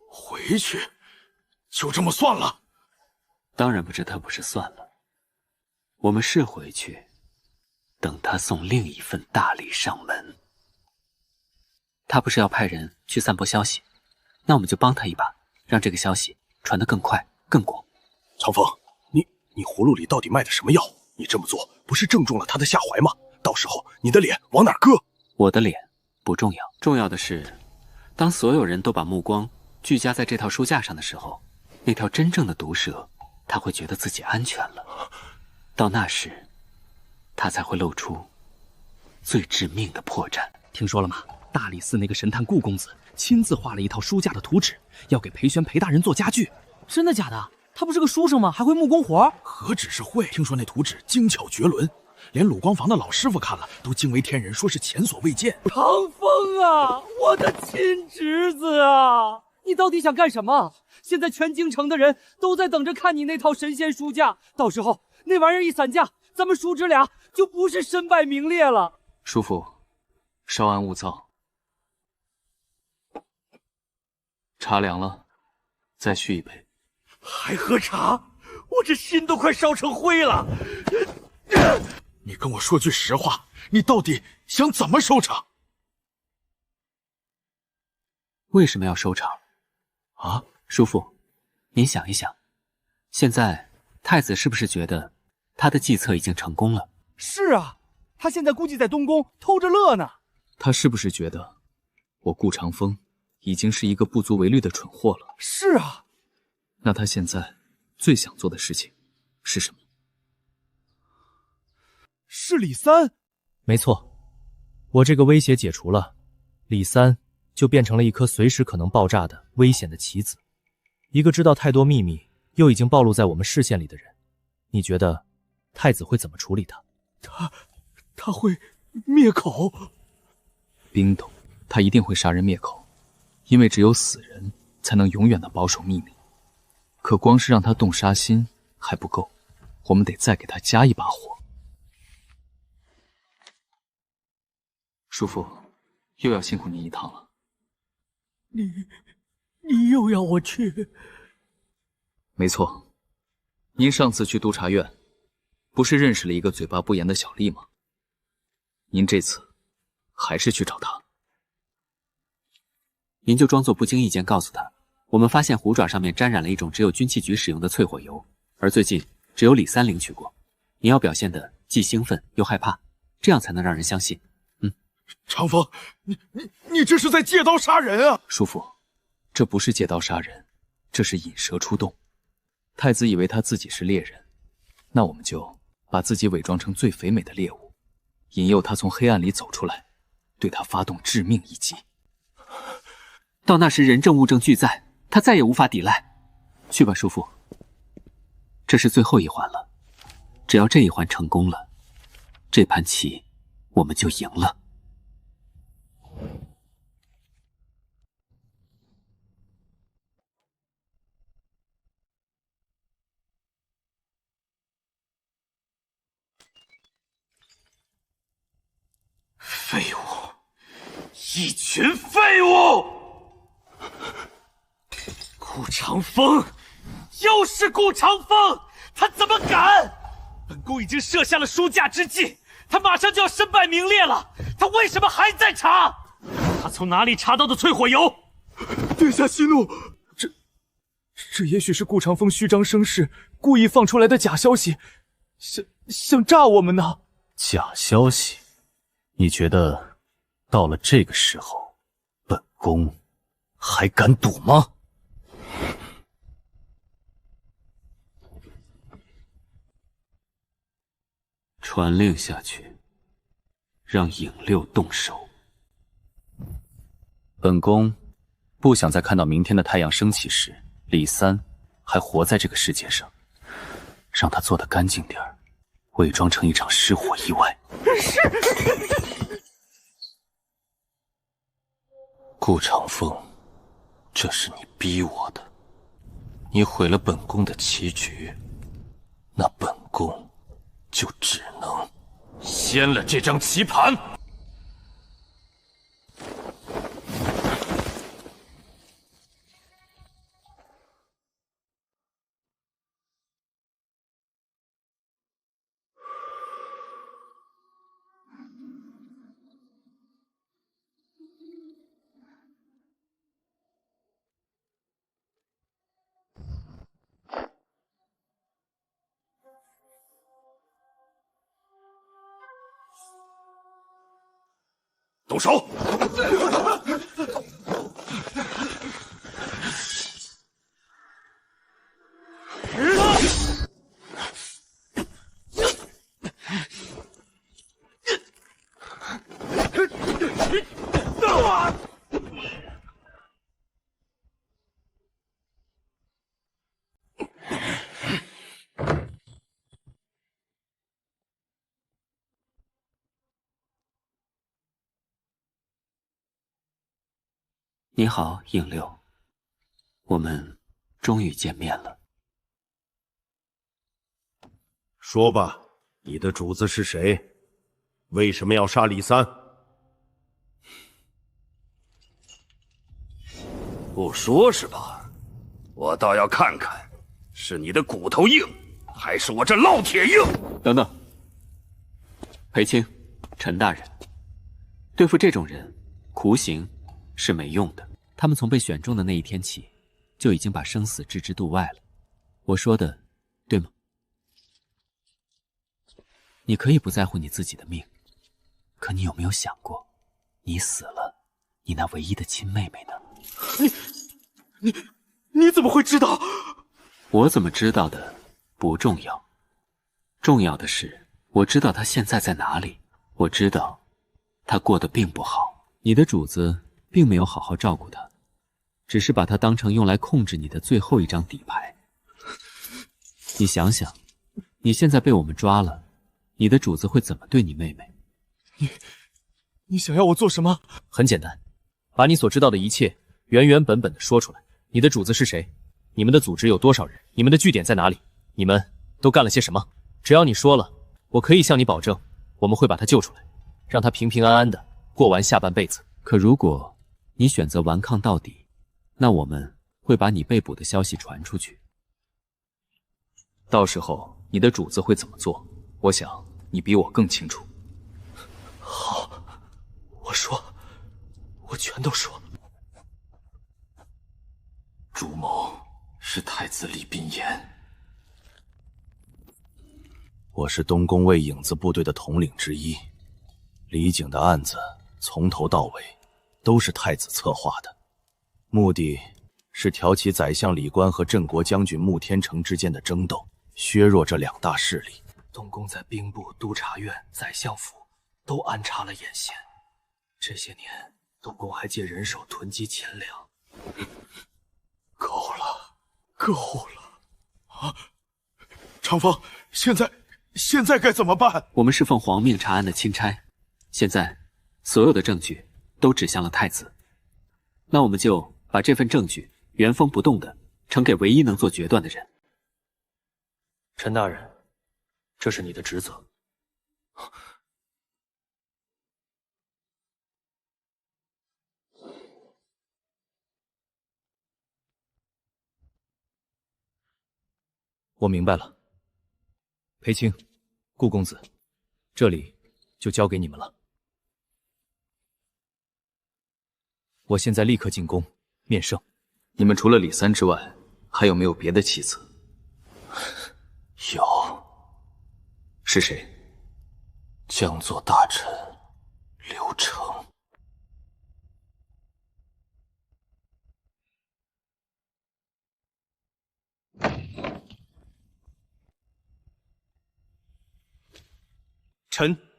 回去？就这么算了？当然不是，他不是算了，我们是回去，等他送另一份大礼上门。他不是要派人去散播消息，那我们就帮他一把，让这个消息传得更快更广。长风，你葫芦里到底卖的什么药？你这么做不是正中了他的下怀吗？到时候你的脸往哪搁？我的脸不重要，重要的是，当所有人都把目光聚焦在这套书架上的时候，那条真正的毒蛇，他会觉得自己安全了。到那时，他才会露出最致命的破绽。听说了吗？大理寺那个神探顾公子亲自画了一套书架的图纸，要给裴宣裴大人做家具。真的假的？他不是个书生吗？还会木工活？何止是会，听说那图纸精巧绝伦，连鲁光坊的老师傅看了都惊为天人，说是前所未见。长风啊，我的亲侄子啊，你到底想干什么？现在全京城的人都在等着看你那套神仙书架，到时候那玩意儿一散架，咱们叔侄俩就不是身败名裂了。叔父，稍安勿躁。茶凉了，再续一杯。还喝茶？我这心都快烧成灰了。你跟我说句实话，你到底想怎么收场？为什么要收场？啊，叔父，您想一想，现在太子是不是觉得他的计策已经成功了？是啊，他现在估计在东宫偷着乐呢。他是不是觉得我顾长风已经是一个不足为虑的蠢货了？是啊，那他现在最想做的事情是什么？是李三。没错，我这个威胁解除了，李三就变成了一颗随时可能爆炸的危险的棋子，一个知道太多秘密又已经暴露在我们视线里的人。你觉得太子会怎么处理他？他会灭口。冰懂，他一定会杀人灭口，因为只有死人才能永远的保守秘密。可光是让他动杀心还不够，我们得再给他加一把火。叔父，又要辛苦您一趟了。你又要我去？没错，您上次去督察院，不是认识了一个嘴巴不严的小丽吗？您这次还是去找她。您就装作不经意间告诉他，我们发现虎爪上面沾染了一种只有军器局使用的淬火油，而最近只有李三领取过。您要表现的既兴奋又害怕，这样才能让人相信。长风，你这是在借刀杀人啊！叔父，这不是借刀杀人，这是引蛇出洞。太子以为他自己是猎人，那我们就把自己伪装成最肥美的猎物，引诱他从黑暗里走出来，对他发动致命一击。到那时人证物证俱在，他再也无法抵赖。去吧，叔父，这是最后一环了。只要这一环成功了，这盘棋我们就赢了。废物，一群废物！顾长风，又是顾长风，他怎么敢？本宫已经设下了书架之计，他马上就要身败名裂了，他为什么还在查？他从哪里查到的淬火油？殿下息怒，这也许是顾长风虚张声势，故意放出来的假消息，想诈我们呢。假消息？你觉得到了这个时候，本宫还敢赌吗？传令下去，让尹六动手。本宫不想在看到明天的太阳升起时，李三还活在这个世界上，让他做得干净点儿，伪装成一场失火意外。顾长风，这是你逼我的，你毁了本宫的棋局，那本宫就只能掀了这张棋盘。动手！你好，尹六，我们终于见面了。说吧，你的主子是谁？为什么要杀李三？不说是吧？我倒要看看，是你的骨头硬，还是我这烙铁硬？等等，裴青，陈大人，对付这种人，酷刑是没用的。他们从被选中的那一天起，就已经把生死置之度外了。我说的对吗？你可以不在乎你自己的命，可你有没有想过，你死了，你那唯一的亲妹妹呢？你怎么会知道？我怎么知道的不重要，重要的是我知道他现在在哪里，我知道他过得并不好。你的主子并没有好好照顾他，只是把他当成用来控制你的最后一张底牌。你想想，你现在被我们抓了，你的主子会怎么对你妹妹？你想要我做什么？很简单，把你所知道的一切原原本本的说出来。你的主子是谁？你们的组织有多少人？你们的据点在哪里？你们都干了些什么？只要你说了，我可以向你保证，我们会把他救出来，让他平平安安的过完下半辈子。可如果你选择顽抗到底，那我们会把你被捕的消息传出去。到时候你的主子会怎么做？我想你比我更清楚。好，我说，我全都说。主谋是太子李宾言，我是东宫卫影子部队的统领之一。李景的案子从头到尾都是太子策划的，目的是挑起宰相李官和镇国将军穆天成之间的争斗，削弱这两大势力。东宫在兵部、督察院、宰相府都安插了眼线，这些年东宫还借人手囤积钱粮。够了，够了！啊，长风，现在该怎么办？我们是奉皇命查案的钦差，现在所有的证据都指向了太子，那我们就把这份证据原封不动的呈给唯一能做决断的人。陈大人，这是你的职责。我明白了，裴青、顾公子，这里就交给你们了。我现在立刻进宫面圣。你们除了李三之外，还有没有别的棋子？有。是谁？将作大臣刘成。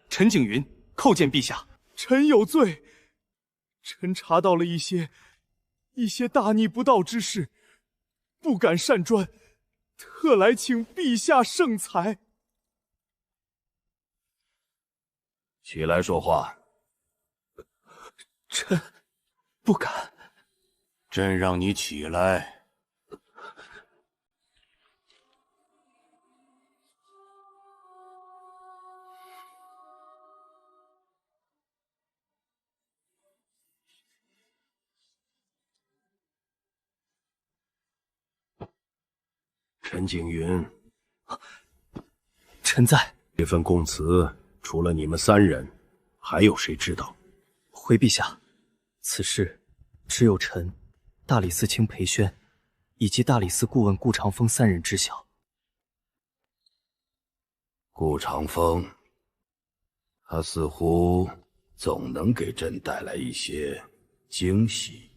陈景云叩见陛下。臣有罪，臣查到了一些大逆不道之事，不敢擅专，特来请陛下圣裁。起来说话。臣不敢。朕让你起来。陈景云，臣在。这份供词除了你们3人，还有谁知道？回陛下，此事只有臣、大理寺卿裴宣以及大理寺顾问顾长风3人知晓。顾长风，他似乎总能给朕带来一些惊喜。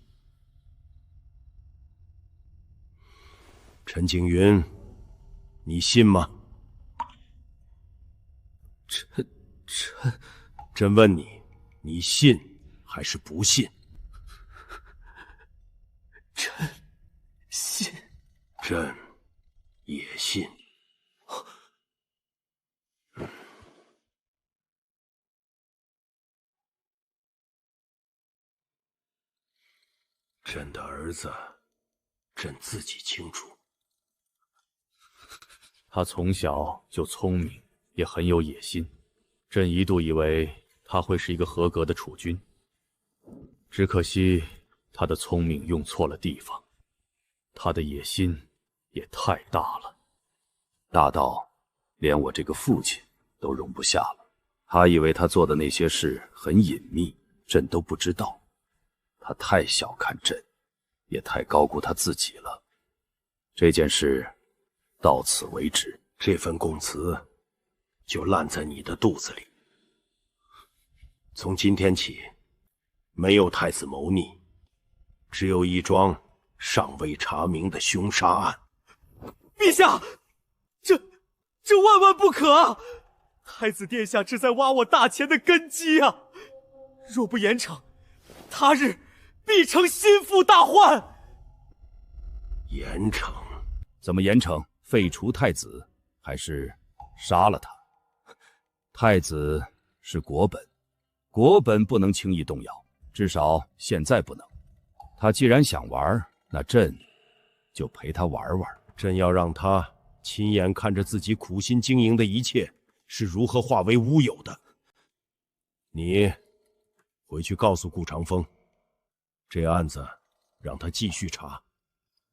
陈景云，你信吗？朕问你，你信还是不信？臣信。朕也信。朕的儿子，朕自己清楚。他从小就聪明，也很有野心。朕一度以为他会是一个合格的储君，只可惜他的聪明用错了地方，他的野心也太大了，大到连我这个父亲都容不下了。他以为他做的那些事很隐秘，朕都不知道。他太小看朕，也太高估他自己了。这件事到此为止。这份供词就烂在你的肚子里。从今天起，没有太子谋逆，只有一桩尚未查明的凶杀案。陛下，这万万不可！太子殿下是在挖我大钱的根基啊！若不严惩，他日必成心腹大患。严惩？怎么严惩？废除太子，还是杀了他？太子是国本，国本不能轻易动摇，至少现在不能。他既然想玩，那朕就陪他玩玩。朕要让他亲眼看着自己苦心经营的一切是如何化为乌有的。你回去告诉顾长风，这案子让他继续查，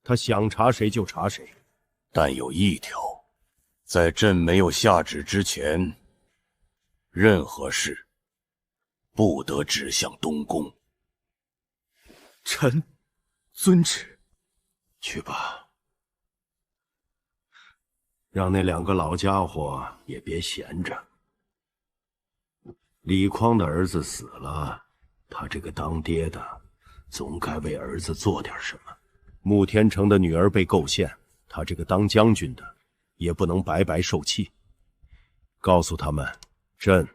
他想查谁就查谁。但有一条，在朕没有下旨之前，任何事不得指向东宫。臣遵旨。去吧。让那2个老家伙也别闲着。李匡的儿子死了，他这个当爹的总该为儿子做点什么。穆天成的女儿被构陷，他这个当将军的也不能白白受气。告诉他们，朕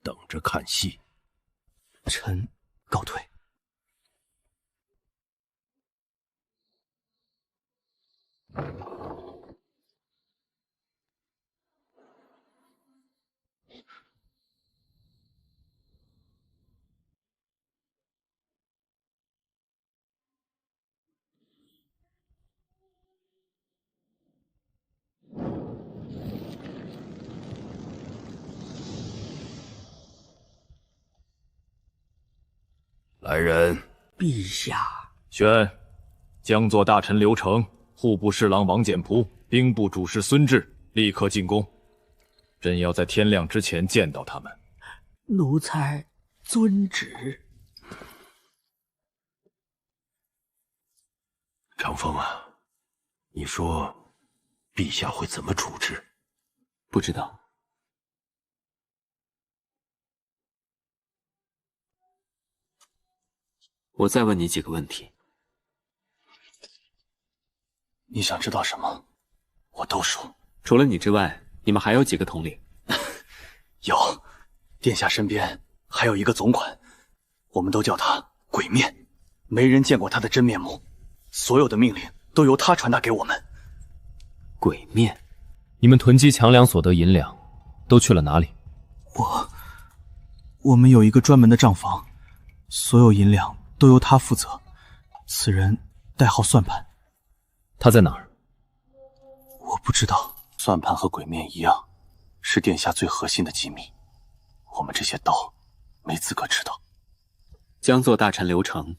等着看戏。臣告退。来人！陛下。宣，将作大臣刘成、户部侍郎王简仆、兵部主事孙志立刻进宫。朕要在天亮之前见到他们。奴才遵旨。长风啊，你说陛下会怎么处置？不知道。我再问你几个问题。你想知道什么，我都说。除了你之外，你们还有几个统领？有，殿下身边还有一个总管，我们都叫他鬼面，没人见过他的真面目，所有的命令都由他传达给我们。鬼面？你们囤积强粮所得银两都去了哪里？我们有一个专门的账房，所有银两都由他负责。此人代号算盘。他在哪儿？我不知道。算盘和鬼面一样，是殿下最核心的机密，我们这些刀没资格知道。将作大臣刘成，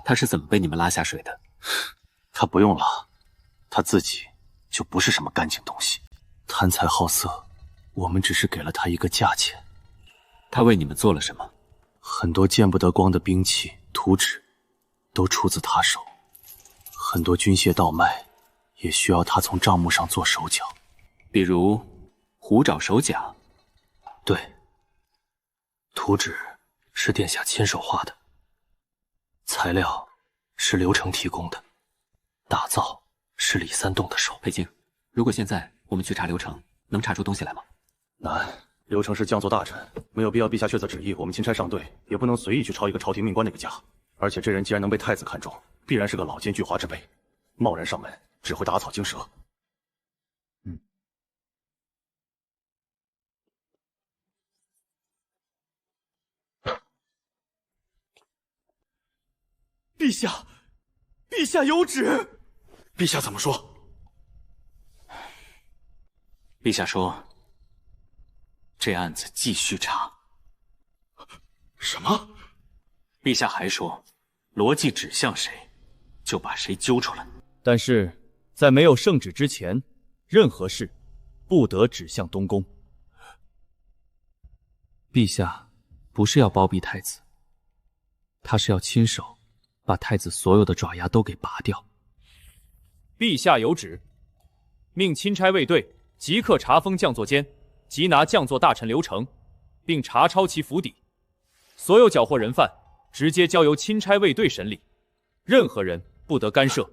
他是怎么被你们拉下水的？他不用拉，他自己就不是什么干净东西，贪财好色，我们只是给了他一个价钱。他为你们做了什么？很多见不得光的兵器、图纸，都出自他手。很多军械倒卖，也需要他从账目上做手脚。比如虎爪手甲。对，图纸是殿下亲手画的，材料是刘成提供的，打造是李三洞的手。裴京，如果现在我们去查刘成，能查出东西来吗？难。刘成是将作大臣，没有必要陛下确凿旨意，我们钦差上队也不能随意去抄一个朝廷命官那个家。而且这人既然能被太子看中，必然是个老奸巨猾之辈，贸然上门只会打草惊蛇。陛下，陛下有旨。陛下怎么说？陛下说，这案子继续查。什么？陛下还说，逻辑指向谁，就把谁揪出来。但是在没有圣旨之前，任何事不得指向东宫。陛下不是要包庇太子，他是要亲手把太子所有的爪牙都给拔掉。陛下有旨，命钦差卫队即刻查封将作监，缉拿将作大臣刘成，并查抄其府邸。所有缴获人犯直接交由钦差卫队审理，任何人不得干涉。